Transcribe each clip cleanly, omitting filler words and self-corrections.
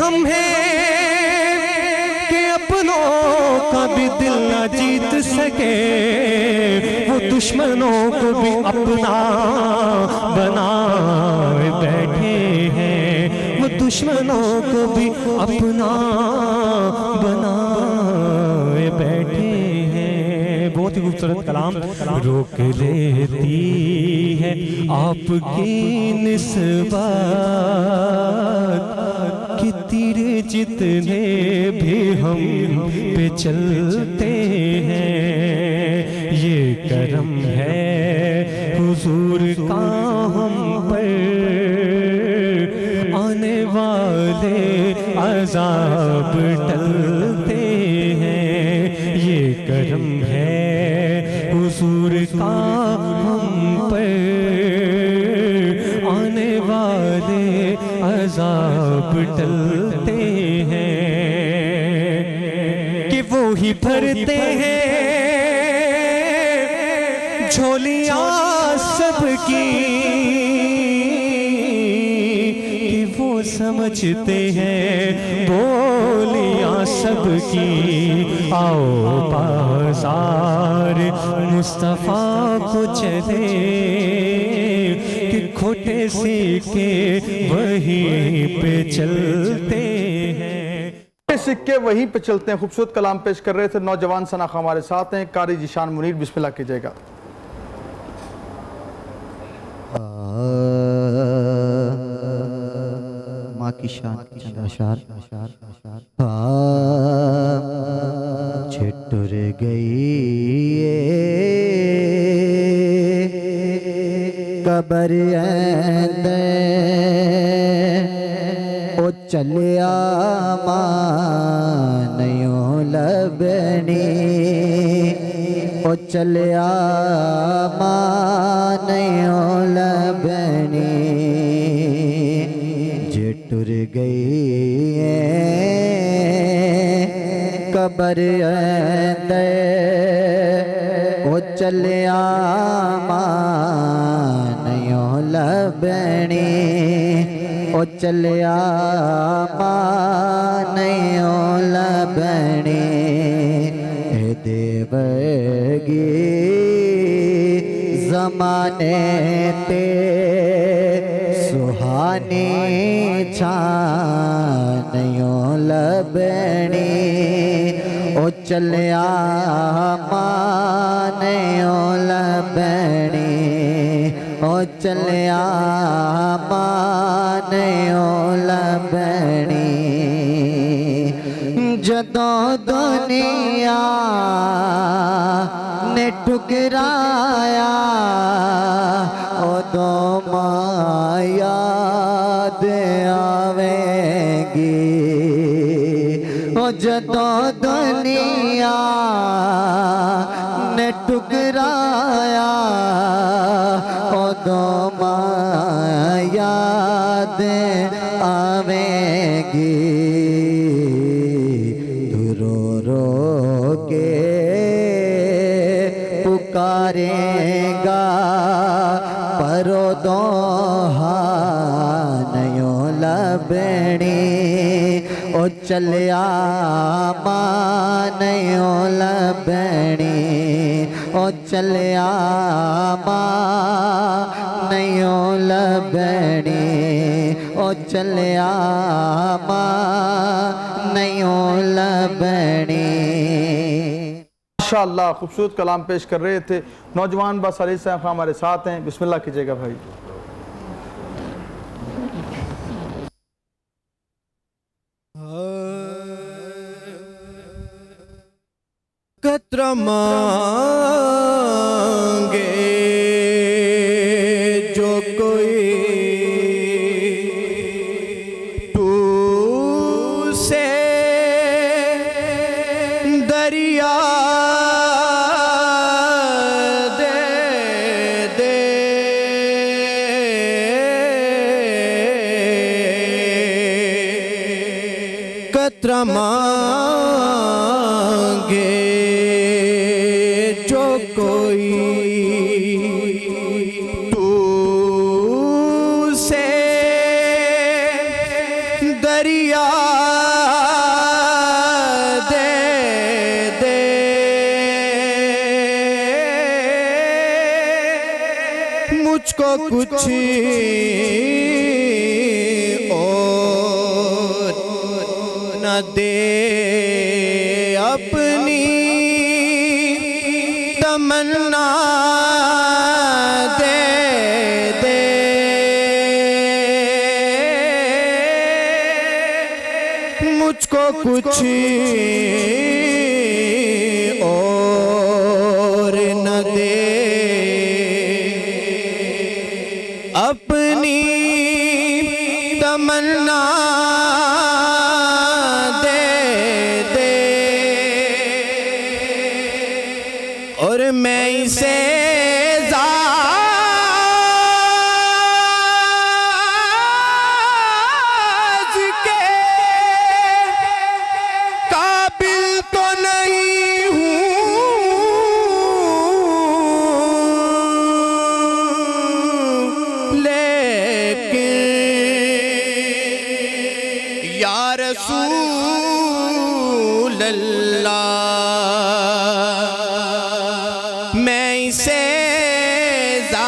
ہم ہیں کہ اپنوں کا بھی دل نہ جیت سکے، وہ دشمنوں کو بھی اپنا بنائے بیٹھے ہیں، وہ دشمنوں کو بھی اپنا بنائے بیٹھے ہیں۔ بہت ہی خوبصورت کلام۔ روک لیتی ہے آپ کی نسبت کہ تیر جتنے بھی ہم پہ چلتے ہیں، یہ کرم ہے حضور کا ہم پر، آنے والے عذاب ٹلتے ہیں، یہ کرم ہے حضور کا ہم پر، آنے والے عذاب ٹلتے ہیں، کہ وہی بھرتے ہیں جھولیاں سب کی، کہ وہ سمجھتے ہیں بولیاں سب کی۔ آؤ بازار مصطفیٰ کو چلے، کہ کھوٹے سکے وہیں پہ چلتے ہیں، سکے وہیں پہ چلتے ہیں۔ خوبصورت کلام پیش کر رہے تھے نوجوان ثنا خان ہمارے ساتھ ہیں، قاری ذیشان منیر، بسم اللہ کیجئے گا۔ ماں کی شان چند اشعار۔ چھٹر گئی قبر اندر او چلیا مانیوں لبنی، او چلیا مانیوں لبنی، جے ٹر گئی قبر اندر او چلیا مانیوں لبنی، او چلیا مانیوں لبنی، اے دیوگی زمانے تے سہانی چھانیوں لبنی، او چلیا مانیوں لبنی، او چلیا مانیوں لبنی، جدوں دنیا نے ٹکرایا ادوں ماں یاد آویں گی، او جدوں دنیا نے ٹکرایا ادوں ماں یاد آویں گی، رو رو کے پکارے گا پرو دوہانیوں لبنی، او چلیا مانیوں لبنی، او چلیا مانیوں لبنی، او چلیا مانیوں لبنی۔ ماشاءاللہ خوبصورت کلام پیش کر رہے تھے نوجوان باس علی صاحب ہمارے ساتھ ہیں، بسم اللہ کیجئے گا بھائی۔ قطرہ مانگے جو کوئی تو سے دریا دے دے، قطرہ مانگے جو کوئی تو سے دریا دے دے مجھ کو کچھ اور نہ دے اپنی تمنا دے دے مجھ کو کچھ اور نہ دے اپنی تمنا دے دے اور میں اسے زاج کے قابل تو نہیں ہوں لیکن یا رسول اللہ میں اسے زاج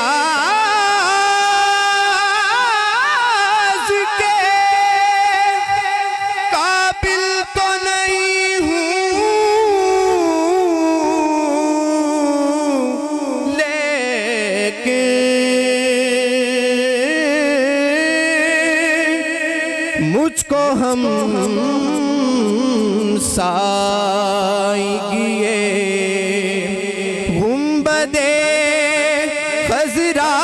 کے قابل تو نہیں ہوں لیکن مجھ کو ہم سائیگیے گنبدِ خضرا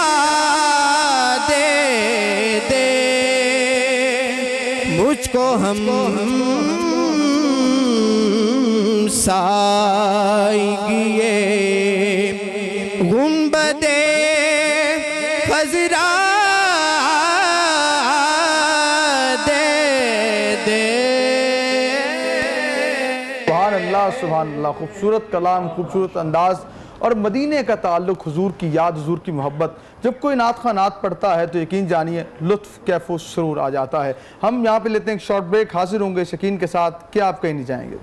دے دے مجھ کو ہم سائیگیے گنبدِ خضرا سبحان اللہ، خوبصورت کلام، خوبصورت انداز اور مدینے کا تعلق، حضور کی یاد، حضور کی محبت. جب کوئی نعت خواہ نعت پڑھتا ہے تو یقین جانیے لطف، کیف و سرور آ جاتا ہے. ہم یہاں پہ لیتے ہیں ایک شارٹ بریک. حاضر ہوں گے شکین کے ساتھ، کیا آپ کہیں نہیں جائیں گے.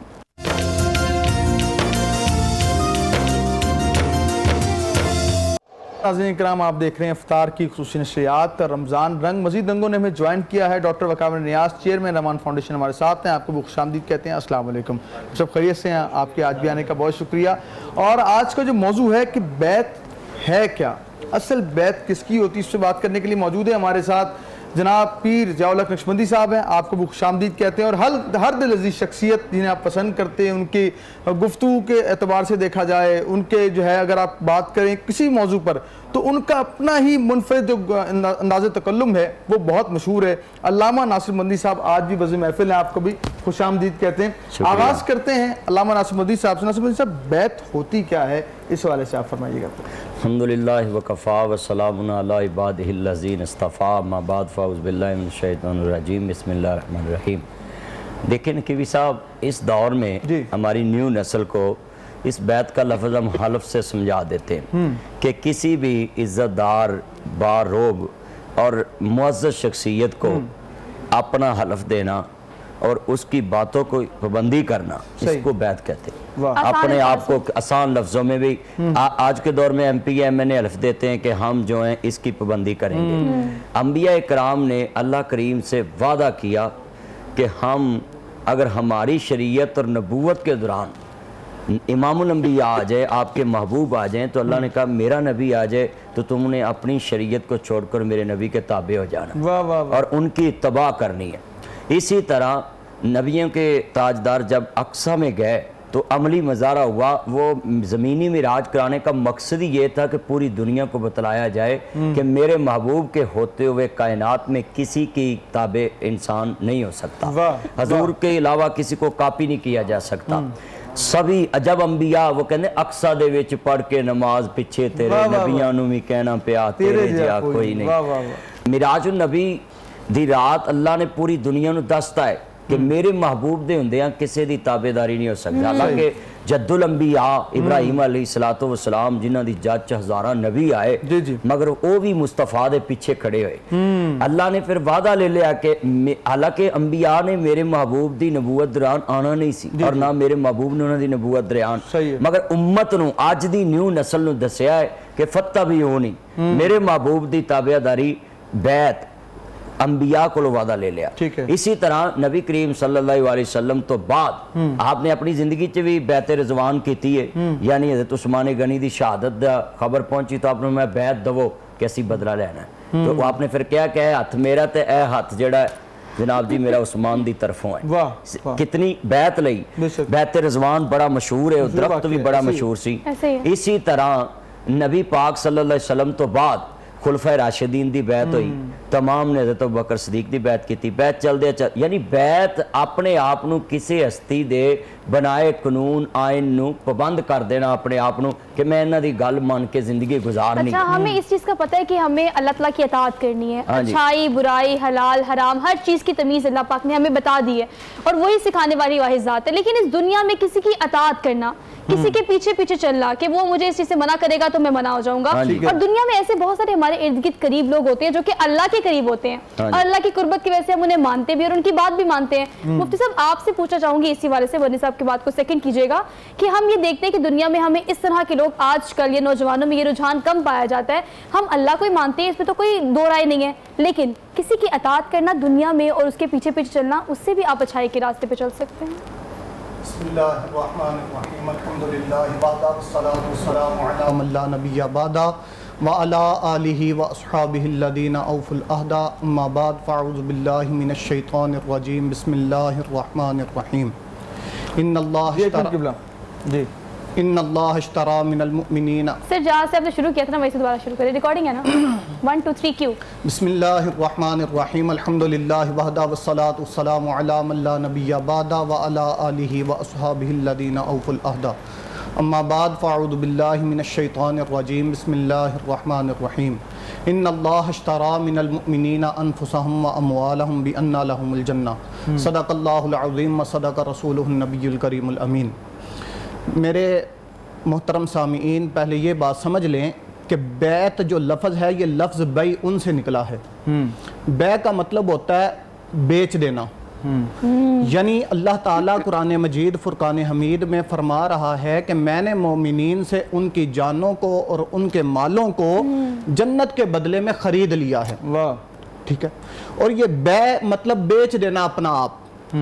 ناظرین کرام، آپ دیکھ رہے ہیں افطار کی خصوصی نشریات. رمضان رنگ مزید رنگوں نے ہمیں جوائن کیا ہے. ڈاکٹر وقار نیاز، چیئرمین رحمان فاؤنڈیشن ہمارے ساتھ ہیں. آپ کو خوش آمدید کہتے ہیں. السلام علیکم. سب خیریت سے ہیں؟ آپ کے آج بھی آنے کا بہت شکریہ. اور آج کا جو موضوع ہے کہ بیعت ہے کیا، اصل بیعت کس کی ہوتی ہے، اس سے بات کرنے کے لیے موجود ہے ہمارے ساتھ جناب پیر ضیاء الحق نقشبندی صاحب ہیں. آپ کو بھی خوش آمدید کہتے ہیں. اور ہر دل عزیز شخصیت جنہیں آپ پسند کرتے ہیں، ان کی گفتگو کے اعتبار سے دیکھا جائے، ان کے جو ہے اگر آپ بات کریں کسی موضوع پر تو ان کا اپنا ہی منفرد جو انداز تکلم ہے وہ بہت مشہور ہے. علامہ ناصر مدنی صاحب آج بھی بزم محفل ہیں. آپ کو بھی خوش آمدید کہتے ہیں. آغاز کرتے ہیں علامہ ناصر مدنی صاحب سے. ناصر مدنی صاحب، بیعت ہوتی کیا ہے، اس حوالے سے آپ فرمائیے گا. الحمدللہ وکفا وسلام علی عبادہ الذین اصطفیٰ، اما بعد فاعوذ باللہ من الشیطان الرجیم، بسم اللہ الرحمن الرحیم. دیکھیں نقوی صاحب، اس دور میں ہماری نیو نسل کو اس بیعت کا لفظ ہم حلف سے سمجھا دیتے ہیں کہ کسی بھی عزت دار، باروب اور معزز شخصیت کو اپنا حلف دینا اور اس کی باتوں کو پابندی کرنا، اس کو بیعت کہتے ہیں. اپنے آپ کو آسان لفظوں میں بھی آج کے دور میں ایم پی ایم این اے حلف دیتے ہیں کہ ہم جو ہیں اس کی پابندی کریں گے. انبیاء کرام نے اللہ کریم سے وعدہ کیا کہ ہم اگر ہماری شریعت اور نبوت کے دوران امام الانبیاء آ جائے، آپ کے محبوب آ جائیں، تو اللہ نے کہا میرا نبی آ جائے تو تم نے اپنی شریعت کو چھوڑ کر میرے نبی کے تابع ہو جانا اور ان کی اتباع کرنی ہے. اسی طرح نبیوں کے تاجدار جب اقصیٰ میں گئے تو عملی مظاہرہ ہوا. وہ زمینی معراج کرانے کا مقصد ہی یہ تھا کہ پوری دنیا کو بتلایا جائے کہ میرے محبوب کے ہوتے ہوئے کائنات میں کسی کی تابع انسان نہیں ہو سکتا، حضور کے علاوہ کسی کو کاپی نہیں کیا جا سکتا. سبھی عجب انبیاء وہ کہنے اقصیٰ دے وچ پڑھ کے نماز پچھے تیرے، نبیاں نو بھی کہنا پیا تیرے جا کوئی نہیں. معراج النبی دی رات اللہ نے پوری دنیا نو دستا ہے کہ میرے محبوب دے ہوندیاں کسے دی تابعداری نہیں ہو سکتی. حالانکہ جد الانبیاء ابراہیم علیہ السلام جنہ دی جد ہزاراں نبی آئے مگر وہ بھی مصطفیٰ دے پیچھے کھڑے ہوئے. اللہ نے پھر وعدہ لے لیا کہ حالانکہ انبیاء نے میرے محبوب دی نبوت دران آنا نہیں سی اور نہ میرے محبوب نے انہوں دی نبوت دران, مگر امت نو آج دی نیو نسل نو دسیا ہے کہ فتبعونی, میرے محبوب دی تابعداری بیعت انبیاء کو وعدہ لے لیا. اسی طرح نبی کریم صلی اللہ علیہ وسلم تو بعد آپ نے اپنی زندگی چ بھی بیعت رضوان کیتی ہے, یعنی حضرت عثمان غنی دی شہادت دا خبر پہنچی تو آپ نے میں بیعت دو کہ اسی بدلہ لینا ہے, تو آپ نے پھر کیا کہ اے ہاتھ میرا تے اے ہاتھ جڑا ہے جناب جی میرا عثمان دی طرفوں ہے. کتنی بیعت لئی, بیعت رضوان بڑا مشہور ہے, درخت بھی بڑا مشہور سی. اسی طرح نبی پاک صلی اللہ علیہ وسلم تو بعد خلفۂ راشدین دی بیعت ہوئی, تمام نے حضرت ابوبکر صدیق دی بیعت کی تھی. بیعت چل دے یعنی بیعت اپنے آپ نو کسی ہستی دے بنائے قانون آئین نو پابند کر دینا اپنے آپ نو کہ میں انہاں دی گل مان کے زندگی گزارنی. اچھا ہمیں اس چیز کا پتہ ہے کہ ہمیں اللہ تعالیٰ کی اطاعت کرنی ہے, اچھائی برائی حلال حرام ہر چیز کی تمیز اللہ پاک نے ہمیں بتا دی ہے اور وہی سکھانے والی واحد ذات ہے. لیکن اس دنیا میں کسی کی اطاعت کرنا, کسی کے پیچھے پیچھے چلنا کہ وہ مجھے اس چیز سے منع کرے گا تو میں منع ہو جاؤں گا, اور دنیا میں ایسے بہت سارے ہمارے ارد گرد قریب لوگ ہوتے ہیں جو کہ اللہ کے قریب ہوتے ہیں اور اللہ کی قربت کی وجہ سے ہم انہیں مانتے بھی اور ان کی بات بھی مانتے ہیں. مفتی صاحب آپ سے پوچھنا چاہوں گی اسی والے سے, ورنی صاحب کی بات کو سیکنڈ کیجیے گا, کہ ہم یہ دیکھتے ہیں کہ دنیا میں ہمیں اس طرح کے لوگ آج کل یہ نوجوانوں میں یہ رجحان کم پایا جاتا ہے. ہم اللہ کو ہی مانتے ہیں, اس میں تو کوئی دو رائے نہیں ہے, لیکن کسی کی اطاعت کرنا دنیا میں اور اس کے پیچھے پیچھے چلنا, اس سے بھی آپ اچھائی کے راستے پہ چل سکتے ہیں. بسم اللہ الرحمن الرحیم الحمدللہ وحدہ والصلاة والسلام علی من لا نبی بعدہ وعلی آلہ واصحابہ الذین اوفوا العہد اما بعد فاعوذ باللہ من الشیطان الرجیم بسم اللہ الرحمن الرحیم ان اللہ اشترى من المؤمنین. سر جہاں سے آپ نے شروع کیا تھا نا ویسے دوبارہ شروع کریں, ریکارڈنگ ہے نا 1 2 3 کیوں. بسم اللہ الرحمن الرحیم الحمدللہ وحدہ والصلاة والسلام علی من لا نبی بعدہ وعلی آلہ واصحابہ الذین اوفوا العہد اما بعد فاعوذ باللہ من الشیطان الرجیم بسم اللہ الرحمن الرحیم ان اللہ اشترى من المؤمنین انفسهم واموالهم بان لهم الجنہ صدق اللہ العظیم وصدق رسولہ النبی الکریم الامین. میرے محترم سامعین, پہلے یہ بات سمجھ لیں کہ بیعت جو لفظ ہے یہ لفظ بیع ان سے نکلا ہے. بیع کا مطلب ہوتا ہے بیچ دینا, یعنی اللہ تعالیٰ قرآن مجید فرقان حمید میں فرما رہا ہے کہ میں نے مومنین سے ان کی جانوں کو اور ان کے مالوں کو جنت کے بدلے میں خرید لیا ہے. ٹھیک ہے, اور یہ بیع مطلب بیچ دینا اپنا آپ.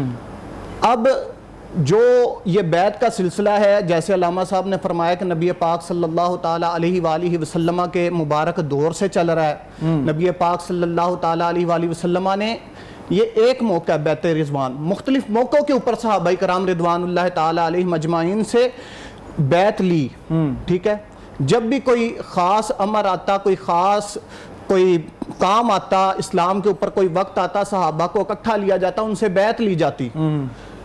اب جو یہ بیعت کا سلسلہ ہے, جیسے علامہ صاحب نے فرمایا کہ نبی پاک صلی اللہ تعالیٰ علیہ وآلہ وسلم کے مبارک دور سے چل رہا ہے. نبی پاک صلی اللہ تعالیٰ علیہ وآلہ وسلم نے یہ ایک موقع بیعت رضوان, مختلف موقعوں کے اوپر صحابہ کرام رضوان اللہ تعالیٰ علیہ مجمعین سے بیعت لی. ٹھیک ہے, جب بھی کوئی خاص امر آتا, کوئی کام آتا, اسلام کے اوپر کوئی وقت آتا, صحابہ کو اکٹھا لیا جاتا, ان سے بیعت لی جاتی.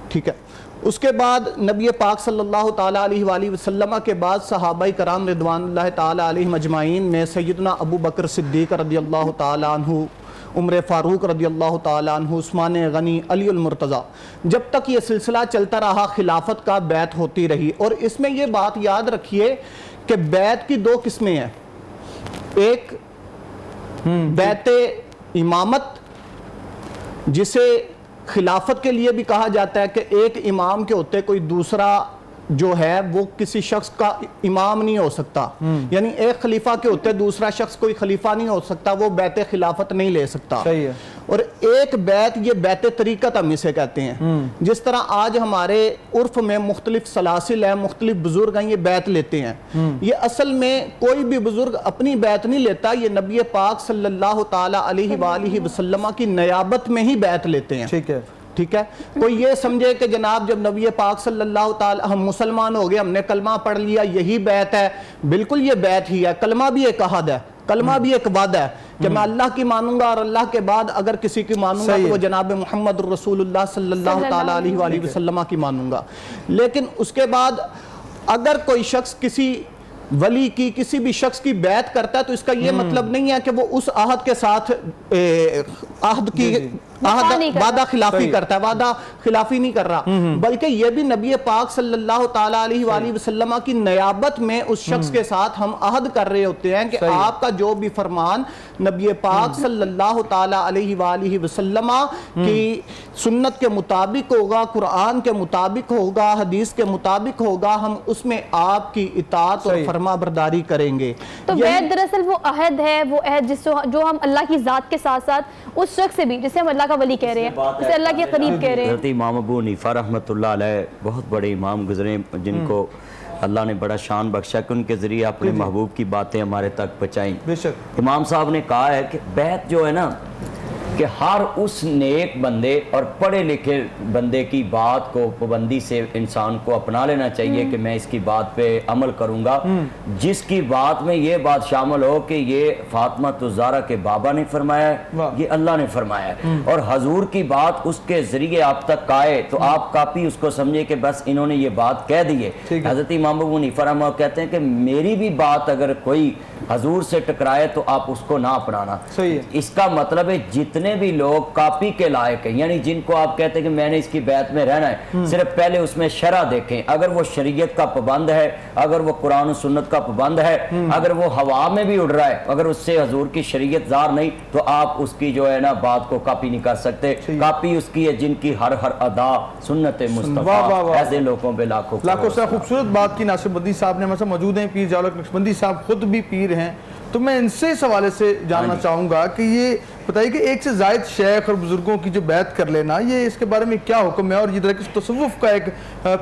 ٹھیک ہے, اس کے بعد نبی پاک صلی اللہ تعالیٰ علیہ وآلہ وسلم کے بعد صحابہ کرام رضوان اللہ تعالیٰ علیہ مجمعین میں سیدنا ابو بکر صدیق رضی اللہ تعالیٰ عنہ, عمر فاروق رضی اللہ تعالیٰ عنہ, عثمان غنی, علی المرتضیٰ, جب تک یہ سلسلہ چلتا رہا خلافت کا بیعت ہوتی رہی. اور اس میں یہ بات یاد رکھیے کہ بیعت کی دو قسمیں ہیں. ایک بیعت امامت, جسے خلافت کے لیے بھی کہا جاتا ہے کہ ایک امام کے ہوتے کوئی دوسرا جو ہے وہ کسی شخص کا امام نہیں ہو سکتا, یعنی ایک خلیفہ کے ہوتے دوسرا شخص کوئی خلیفہ نہیں ہو سکتا, وہ بیعت خلافت نہیں لے سکتا. اور ایک بیعت, یہ بیعت طریقت ہم اسے کہتے ہیں. جس طرح آج ہمارے عرف میں مختلف سلاسل ہیں, مختلف بزرگ ہیں, یہ بیعت لیتے ہیں. یہ اصل میں کوئی بھی بزرگ اپنی بیعت نہیں لیتا, یہ نبی پاک صلی اللہ تعالیٰ علیہ وآلہ وسلم کی نیابت میں ہی بیعت لیتے ہیں. ٹھیک ہے, کوئی یہ سمجھے کہ جناب جب نبی پاک صلی اللہ تعالیٰ, ہم مسلمان ہو گئے, ہم نے کلمہ پڑھ لیا, یہی بیعت ہے. بالکل یہ بیعت ہی ہے. کلمہ بھی ایک عہد ہے, کلمہ بھی ایک وعدہ ہے کہ میں اللہ کی مانوں گا, اور اللہ کے بعد اگر کسی کی مانوں گا تو وہ جناب محمد رسول اللہ صلی اللہ تعالیٰ علیہ وآلہ وسلم کی مانوں گا. لیکن اس کے بعد اگر کوئی شخص کسی ولی کی, کسی بھی شخص کی بیعت کرتا ہے تو اس کا یہ مطلب نہیں ہے کہ وہ اس عہد کے ساتھ عہد کی وعدہ خلافی کرتا ہے، وعدہ خلافی نہیں کر رہا، بلکہ یہ بھی نبی پاک صلی اللہ تعالیٰ علیہ وآلہ وسلم کی نیابت میں اس شخص کے ساتھ ہم عہد کر رہے ہوتے ہیں کہ آپ کا جو بھی فرمان نبی پاک صلی اللہ تعالیٰ علیہ وآلہ وسلم کی سنت کے مطابق ہوگا، قرآن کے مطابق ہوگا، حدیث کے مطابق ہوگا، ہم اس میں آپ کی اطاعت اور فرما برداری کریں گے۔ تو بیعت دراصل وہ عہد ہے، وہ عہد جو ہم اللہ کی ذات کے ساتھ ساتھ اس شخص سے بھی جسے ہم اللہ کا ولی کہہ رہے ہیں، جسے اللہ کے قریب کہہ رہے ہیں۔ حضرت امام ابو حنیفہ رحمۃ اللہ علیہ بہت بڑے امام گزرے جن کو اللہ نے بڑا شان بخشا کہ ان کے ذریعے اپنے محبوب کی باتیں ہمارے تک پہنچائیں۔ بے شک امام صاحب نے کہا ہے کہ بیعت جو ہے نا کہ ہر اس نیک بندے اور پڑھے لکھے بندے کی بات کو پابندی سے انسان کو اپنا لینا چاہیے کہ میں اس کی بات پہ عمل کروں گا جس کی بات میں یہ بات شامل ہو کہ یہ فاطمہ الزہرا کے بابا نے فرمایا ہے، یہ اللہ نے فرمایا ہے، اور حضور کی بات اس کے ذریعے آپ تک آئے تو آپ کافی اس کو سمجھے کہ بس انہوں نے یہ بات کہہ دی ہے۔ حضرت امام ابو حنیفہ رحمہ اللہ کہتے ہیں کہ میری بھی بات اگر کوئی حضور سے ٹکرائے تو آپ اس کو نہ اپنانا۔ اس کا مطلب ہے جتنے بھی لوگ کاپی کے لائق ہیں، یعنی جن کو آپ کہتے ہیں کہ میں نے اس کی بیعت میں رہنا ہے، صرف پہلے اس میں شرع دیکھیں، اگر وہ شریعت کا پابند ہے، اگر وہ قرآن و سنت کا پابند ہے، اگر وہ ہوا میں بھی اڑ رہا ہے، اگر اس سے حضور کی شریعت زار نہیں تو آپ اس کی جو ہے نا بات کو کاپی نہیں کر سکتے۔ کاپی اس کی ہے جن کی ہر ادا سنت مصطفیٰ، ایسے لوگوں پہ لاکھوں سے خوبصورت بات کی ناصر بندی صاحب نے ہمارے ساتھ موجود ہیں، پیر جالک نقشبندی صاحب خود بھی پیر ہیں، تو میں ان سے اس حوالے سے جاننا چاہوں گا کہ یہ بتائیے کہ ایک سے زائد شیخ اور بزرگوں کی جو بیعت کر لینا، یہ اس کے بارے میں کیا حکم ہے، اور یہ درکس تصوف کا ایک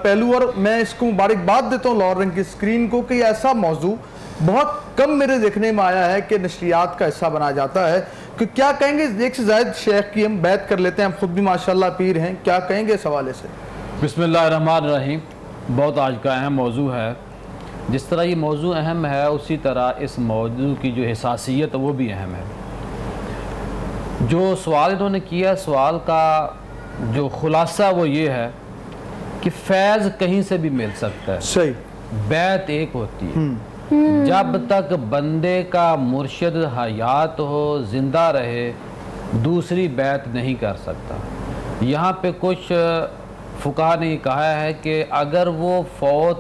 پہلو، اور میں اس کو مبارکباد دیتا ہوں لاہور رنگ کی اسکرین کو کہ یہ ایسا موضوع بہت کم میرے دیکھنے میں آیا ہے کہ نشریات کا حصہ بنا جاتا ہے، کہ کیا کہیں گے ایک سے زائد شیخ کی ہم بیعت کر لیتے ہیں، ہم خود بھی ماشاءاللہ پیر ہیں، کیا کہیں گے اس حوالے سے؟ بسم اللہ الرحمن الرحیم۔ بہت آج کا اہم موضوع ہے، جس طرح یہ موضوع اہم ہے اسی طرح اس موضوع کی جو حساسیت وہ بھی اہم ہے۔ جو سوال انہوں نے کیا، سوال کا جو خلاصہ وہ یہ ہے کہ فیض کہیں سے بھی مل سکتا ہے، صحیح، بیعت ایک ہوتی ہے، جب تک بندے کا مرشد حیات ہو، زندہ رہے، دوسری بیعت نہیں کر سکتا۔ یہاں پہ کچھ فقہا نے یہ کہا ہے کہ اگر وہ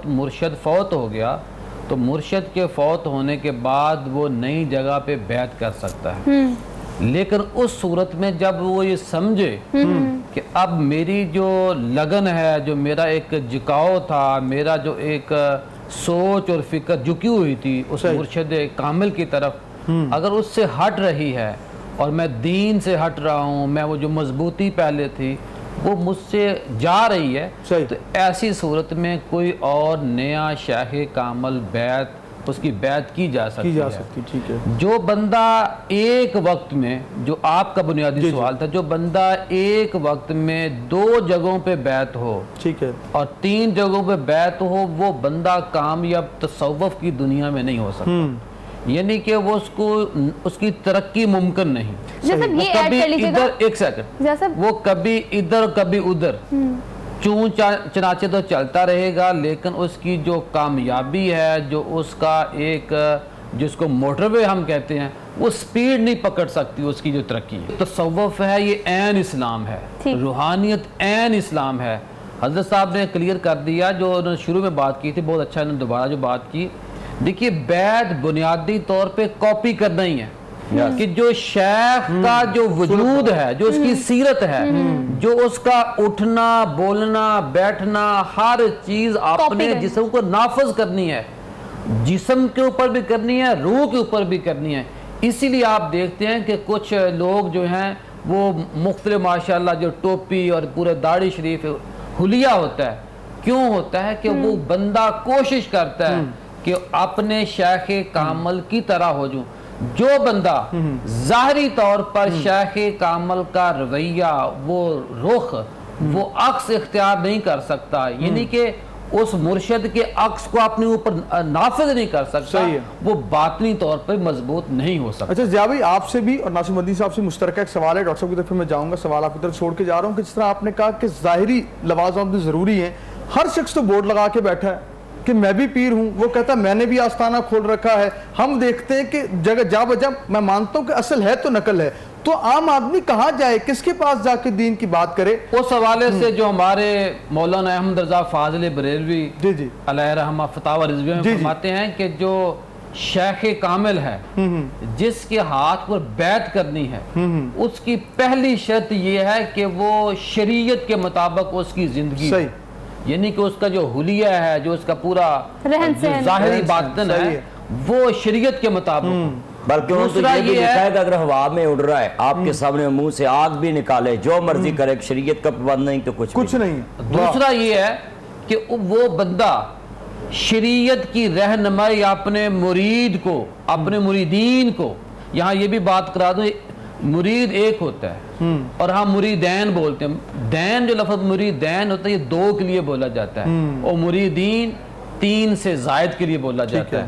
مرشد فوت ہو گیا تو مرشد کے فوت ہونے کے بعد وہ نئی جگہ پہ بیعت کر سکتا ہے، لیکن اس صورت میں جب وہ یہ سمجھے کہ اب میری جو لگن ہے، جو میرا ایک جھکاؤ تھا، میرا جو ایک سوچ اور فکر جھکی ہوئی تھی اس مرشد کامل کی طرف، اگر اس سے ہٹ رہی ہے اور میں دین سے ہٹ رہا ہوں، میں وہ جو مضبوطی پہلے تھی وہ مجھ سے جا رہی ہے، تو ایسی صورت میں کوئی اور نیا شیخ کامل بیعت اس کی بیعت کی جا سکتی ہے۔ جو بندہ ایک وقت میں، جو آپ کا بنیادی سوال تھا، جو بندہ ایک وقت میں 2 جگہوں پہ بیعت ہو اور 3 جگہوں پہ بیعت ہو، وہ بندہ کامیاب تصوف کی دنیا میں نہیں ہو سکتا، یعنی کہ وہ اس کی ترقی ممکن نہیں۔ ایک سیکنڈ، وہ کبھی ادھر کبھی ادھر چنانچہ تو چلتا رہے گا، لیکن اس کی جو کامیابی ہے، جو اس کا ایک جس کو موٹر وے ہم کہتے ہیں، وہ سپیڈ نہیں پکڑ سکتی اس کی جو ترقی ہے۔ تصوف ہے، یہ عین اسلام ہے، روحانیت عین اسلام ہے۔ حضرت صاحب نے کلیئر کر دیا، جو انہوں نے شروع میں بات کی تھی، بہت اچھا انہوں نے دوبارہ جو بات کی۔ دیکھیے بیعت بنیادی طور پہ کاپی کرنا ہی ہے، کہ جو شیخ کا جو وجود ہے، جو اس کی سیرت ہے، جو اس کا اٹھنا، بولنا، بیٹھنا، ہر چیز اپنے جسم کو نافذ کرنی ہے، جسم کے اوپر بھی کرنی ہے، روح کے اوپر بھی کرنی ہے۔ اسی لیے آپ دیکھتے ہیں کہ کچھ لوگ جو ہیں وہ مختلف ماشاءاللہ جو ٹوپی اور پورے داڑھی شریف حلیہ ہوتا ہے، کیوں ہوتا ہے کہ وہ بندہ کوشش کرتا ہے کہ اپنے شیخ کامل کی طرح ہو جوں۔ جو بندہ ظاہری طور پر شیخ کامل کا رویہ، وہ رخ، وہ عکس اختیار نہیں کر سکتا، یعنی کہ اس مرشد کے عکس کو اپنے اوپر نافذ نہیں کر سکتا، وہ باطنی طور پر مضبوط نہیں ہو سکتا۔ اچھا ضیاء بھائی، آپ سے بھی اور ناصر مدنی صاحب سے مشترکہ ایک سوال ہے، ڈاکٹر صاحب کی طرف میں جاؤں گا، سوال آپ کی طرف چھوڑ کے جا رہا ہوں کہ جس طرح آپ نے کہا کہ ظاہری لوازمات بھی ضروری ہیں، ہر شخص تو بورڈ لگا کے بیٹھا ہے کہ میں بھی پیر ہوں، وہ کہتا ہے میں نے بھی آستانہ کھول رکھا ہے، ہم دیکھتے ہیں کہ جگہ جا بجا، میں مانتا ہوں کہ اصل ہے تو نقل ہے، تو عام آدمی کہاں جائے, کس کے پاس جا کے دین کی بات کرے؟ اس حوالے سے جو ہمارے مولانا احمد رضا فاضل بریلوی جی علیہ رحمہ فتاوی رضویہ میں فرماتے ہیں کہ جو شیخ کامل ہے جس کے ہاتھ پر بیعت کرنی ہے اس کی پہلی شرط یہ ہے کہ وہ شریعت کے مطابق اس کی زندگی صحیح, یعنی کہ اس کا جو حلیہ ہے, جو اس کا پورا رہن سہن, ظاہری باطن ہے وہ شریعت کے مطابق. بلکہ وہ تو یہ بھی لکھا ہے کہ اگر ہوا میں اڑ رہا ہے آپ کے سامنے منہ سے آگ بھی نکالے, جو مرضی کرے, شریعت کا پابند نہیں تو کچھ نہیں. دوسرا یہ ہے کہ وہ بندہ شریعت کی رہنمائی اپنے مرید کو, اپنے مریدین کو, یہاں یہ بھی بات کرا دوں, مرید ایک ہوتا ہے اور ہم مریدین بولتے ہیں. دین جو لفظ مریدین ہوتا ہے یہ 2 کے لیے بولا جاتا ہے اور مریدین 3 سے زائد کے لیے بولا جاتا ہے.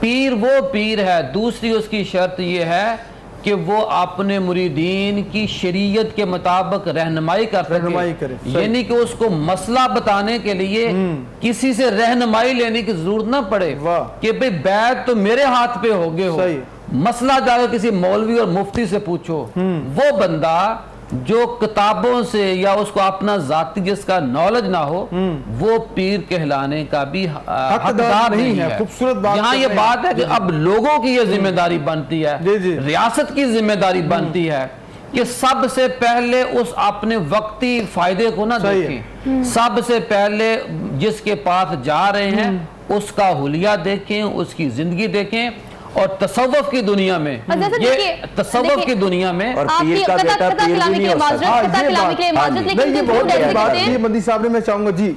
پیر وہ پیر ہے. دوسری اس کی شرط یہ ہے کہ وہ اپنے مریدین کی شریعت کے مطابق رہنمائی کر سکے, یعنی کہ اس کو مسئلہ بتانے کے لیے کسی سے رہنمائی لینے کی ضرورت نہ پڑے کہ بھئی بیعت تو میرے ہاتھ پہ ہوگے ہو, مسئلہ جا کے کسی مولوی اور مفتی سے پوچھو. وہ بندہ جو کتابوں سے یا اس کو اپنا ذاتی جس کا نالج نہ ہو وہ پیر کہلانے کا بھی حقدار نہیں ہے. خوبصورت بات یہاں یہ بات ہے کہ اب لوگوں کی یہ ذمہ داری بنتی ہے, ریاست کی ذمہ داری بنتی ہے کہ سب سے پہلے اس اپنے وقتی فائدے کو نہ دیکھیں, سب سے پہلے جس کے پاس جا رہے ہیں اس کا حلیہ دیکھیں, اس کی زندگی دیکھیں. اور تصوف کی دنیا میں, یہ تصوف کی دنیا میں اور پیر کا بیٹا پیر بھی نہیں ہو سکتا. یہ مدنی صاحب نے, میں چاہوں گا جی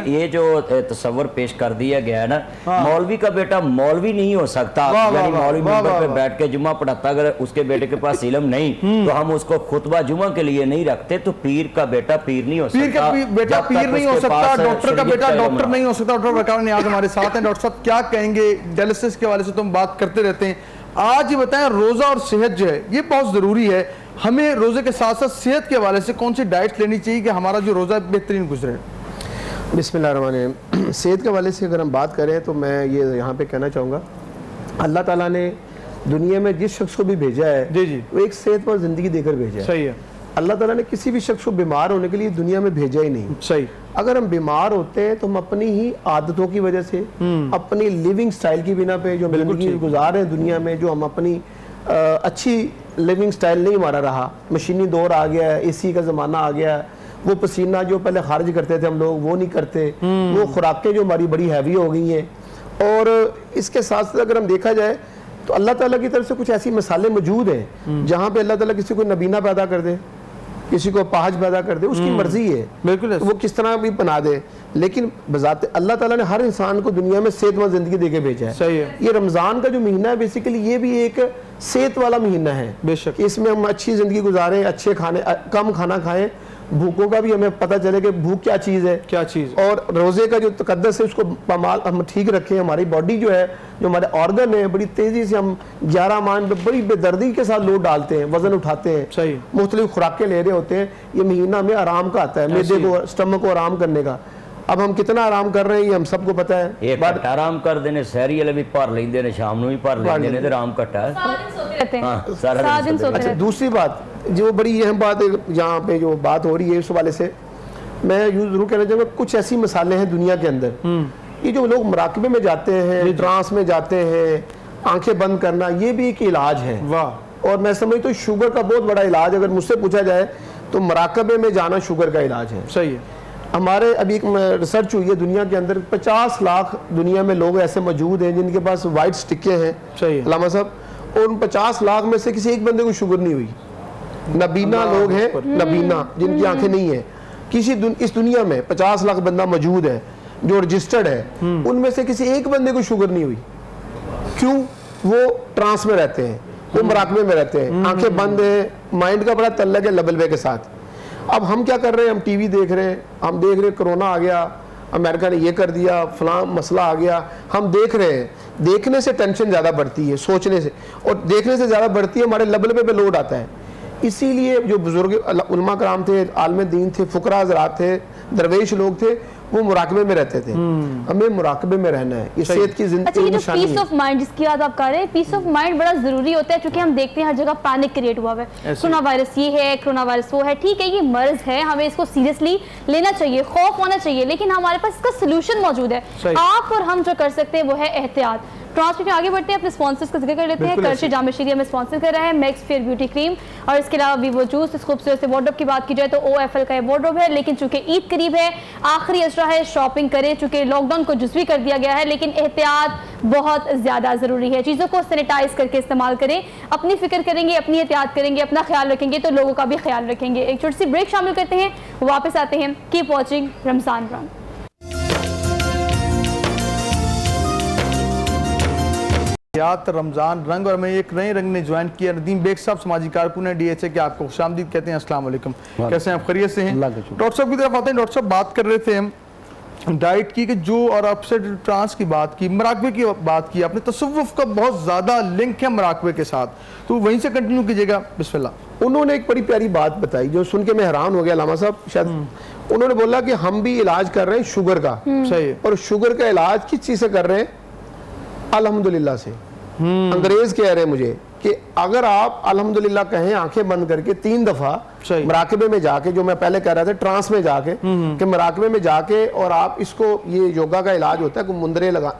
یہ جو تصور پیش کر دیا گیا ہے نا, مولوی کا بیٹا مولوی نہیں ہو سکتا, یعنی مولوی ممبر پہ بیٹھ کے جمعہ پڑھاتا, اگر اس کے بیٹے کے پاس علم نہیں تو ہم اس کو خطبہ جمعہ کے لیے نہیں رکھتے. تو پیر کا بیٹا پیر نہیں ہو سکتا, پیر کا بیٹا پیر نہیں ہو سکتا, ڈاکٹر کا بیٹا ڈاکٹر نہیں ہو سکتا. ڈاکٹر وقار نیاز ہمارے ساتھ ہیں. ڈاکٹر صاحب کیا کہیں گے ڈائلسس کے حوالے سے؟ تم بات کرتے رہتے ہیں, آج یہ بتائیں روزہ اور صحت جو ہے یہ بہت ضروری ہے. ہمیں روزے کے ساتھ ساتھ صحت کے حوالے سے کون سی ڈائٹ لینی چاہیے کہ ہمارا جو روزہ بہترین گزرے؟ بسم اللہ الرحمن الرحیم. صحت کے حوالے سے اگر ہم بات کریں تو میں یہ یہاں پہ کہنا چاہوں گا, اللہ تعالیٰ نے دنیا میں جس شخص کو بھی بھیجا ہے وہ ایک صحت مند زندگی دے کر بھیجا ہے. صحیح ہے. اللہ تعالیٰ نے کسی بھی شخص کو بیمار ہونے کے لیے دنیا میں بھیجا ہی نہیں. صحیح. اگر ہم بیمار ہوتے ہیں تو ہم اپنی ہی عادتوں کی وجہ سے, اپنی لیونگ سٹائل کی بنا پہ جو زندگی گزار رہے ہیں دنیا میں, جو ہم اپنی اچھی لیونگ سٹائل نہیں ہمارا رہا, مشینی دور آ گیا ہے, اے سی کا زمانہ آ گیا ہے, وہ پسینہ جو پہلے خارج کرتے تھے ہم لوگ وہ نہیں کرتے, وہ خوراکیں جو ہماری بڑی ہیوی ہو گئی ہیں. اور اس کے ساتھ ساتھ اگر ہم دیکھا جائے تو اللہ تعالیٰ کی طرف سے کچھ ایسی مثالیں موجود ہیں جہاں پہ اللہ تعالیٰ کسی کو نبینہ پیدا کر دے, کسی کو پاہج پیدا کر دے, اس کی مرضی ہے بالکل وہ کس طرح بھی بنا دے, لیکن بذات اللہ تعالیٰ نے ہر انسان کو دنیا میں صحت مند زندگی دے کے بھیجا ہے. صحیح ہے. یہ رمضان کا جو مہینہ ہے بیسیکلی یہ بھی ایک صحت والا مہینہ ہے. بے شک اس میں ہم اچھی زندگی گزاریں, اچھے کھانے, کم کھانا کھائیں, بھوکوں کا بھی ہمیں پتہ چلے کہ بھوک کیا چیز ہے, اور روزے کا جو تقدس ہے اس کو ہم ٹھیک رکھیں. ہماری باڈی جو ہے, جو ہمارے آرگن ہے, بڑی تیزی سے ہم 11 ماہ پہ بڑی بے دردی کے ساتھ لوڈ ڈالتے ہیں, وزن اٹھاتے ہیں, مختلف خوراکیں لے رہے ہوتے ہیں. یہ مہینہ ہمیں آرام کا آتا ہے, معدے کو, اسٹمک کو آرام کرنے کا. اب ہم کتنا آرام کر رہے ہیں یہ ہم سب کو پتہ ہے. ایک گھنٹہ آرام کر دینے, سحری والے بھی پار لیندے نے, شام نو بھی پار لیندے نے, تے آرام گھنٹہ ہے. اچھا دوسری بات جو بڑی اہم بات ہے یہاں پہ جو بات ہو رہی ہے اس حوالے سے میں ضرور کہنا چاہوں گا, کچھ ایسی مثالیں ہیں دنیا کے اندر. یہ جو لوگ مراقبے میں جاتے ہیں, ٹرانس میں جاتے ہیں, آنکھیں بند کرنا, یہ بھی ایک علاج ہے. اور میں سمجھتا ہوں شوگر کا بہت بڑا علاج, اگر مجھ سے پوچھا جائے تو مراقبے میں جانا شوگر کا علاج ہے. صحیح ہے. ہمارے ابھی ایک ریسرچ ہوئی ہے دنیا کے اندر, 50 لاکھ دنیا میں لوگ ایسے موجود ہیں جن کے پاس وائٹ سٹکیں ہیں علامہ صاحب, اور ان 50 لاکھ میں سے کسی ایک بندے کو شوگر نہیں ہوئی. نبینا لوگ ہیں, نبینا جن کی آنکھیں نہیں ہیں, اس دنیا میں 50 لاکھ بندہ موجود ہے جو رجسٹرڈ ہے, ان میں سے کسی ایک بندے کو شوگر نہیں ہوئی. کیوں؟ وہ ٹرانس میں رہتے ہیں, وہ مراقبے میں رہتے ہیں, آنکھیں بند ہیں, مائنڈ کا بڑا تعلق ہے لیول وے کے ساتھ. اب ہم کیا کر رہے ہیں, ہم ٹی وی دیکھ رہے ہیں, ہم دیکھ رہے ہیں کرونا آ گیا, امریکہ نے یہ کر دیا, فلاں مسئلہ آ گیا, ہم دیکھ رہے ہیں. دیکھنے سے ٹینشن زیادہ بڑھتی ہے سوچنے سے, اور دیکھنے سے زیادہ بڑھتی ہے ہمارے لیول پہ لوڈ آتا ہے. اسی لیے جو بزرگ علماء کرام تھے, عالم دین تھے, فقراء حضرات تھے, درویش لوگ تھے, وہ مراقبے میں رہتے تھے. ہمیں مراقبے میں رہنا ہے, یہ صحت کی اچھا یہ زندگی جو نشانی پیس ہے. آف مائنڈ جس کی بات آپ کر رہے ہیں, پیس آف مائنڈ بڑا ضروری ہوتا ہے, چونکہ ہم دیکھتے ہیں ہر جگہ پینک کریٹ ہوا ہے, کرونا وائرس یہ ہے, کرونا وائرس وہ ہے. ٹھیک ہے یہ مرض ہے, ہمیں اس کو سیریسلی لینا چاہیے, خوف ہونا چاہیے, لیکن ہمارے پاس اس کا سلوشن موجود ہے. آپ اور ہم جو کر سکتے ہیں وہ ہے احتیاط. ٹرانسمیٹ میں آگے بڑھتے ہیں, اپنے اسپانسرز کا ذکر کر لیتے ہیں. کرشی جامع شیری ہمیں اسپانسر کر رہا ہے, میکس فیئر بیوٹی کریم, اور اس کے علاوہ ویوو جوس. اس خوبصورت سے وارڈروب کی بات کی جائے تو OFL کا یہ وارڈروب ہے, لیکن چونکہ عید قریب ہے, آخری اشرا ہے, شاپنگ کریں. چونکہ لاک ڈاؤن کو جزوی کر دیا گیا ہے, لیکن احتیاط بہت زیادہ ضروری ہے. چیزوں کو سینیٹائز کر کے استعمال کریں, اپنی فکر کریں گے, اپنی احتیاط کریں گے, اپنا خیال رکھیں گے تو لوگوں کا بھی خیال رکھیں گے. ایک چھوٹی سی بریک شامل کرتے ہیں, واپس آتے ہیں. کیپ واچنگ رمضان رنگ. رمضان رنگ, اور میں ایک نئے رنگ نے جوائن کیا. ندیم بیگ صاحب سماجی کارکن ہیں DHA کے, آپ کو خوش آمدید کہتے ہیں. السلام علیکم, کیسے ہیں آپ, خیریت سے ہیں؟ ڈاکٹر صاحب کی طرف آتے ہیں. ڈاکٹر صاحب بات کر رہے تھے ہم ڈائٹ کی, کہ جو, اور آپ سے ٹرانس کی بات کی, مراقبے کی بات کی آپ نے, تصوف کا بہت زیادہ لنک ہے مراقبے کے ساتھ, تو وہیں سے کنٹینیو کیجیے گا. بسم اللہ. انہوں نے ایک بڑی پیاری بات بتائی جو سن کے میں حیران ہو گیا علامہ صاحب. شاید انہوں نے بولا کہ ہم بھی علاج کر رہے ہیں شوگر کا, صحیح ہے, اور شوگر کا علاج کس چیز سے کر رہے ہیں؟ الحمدللہ سے. انگریز کہہ رہے ہیں مجھے کہ اگر آپ الحمدللہ کہیں آنکھیں بند کر کے 3 دفعہ مراقبے میں جا کے, جو میں پہلے کہہ رہا تھا ٹرانس میں جا کے, کہ مراقبے میں جا کے, اور آپ اس کو, یہ یوگا کا علاج ہوتا ہے, کوئی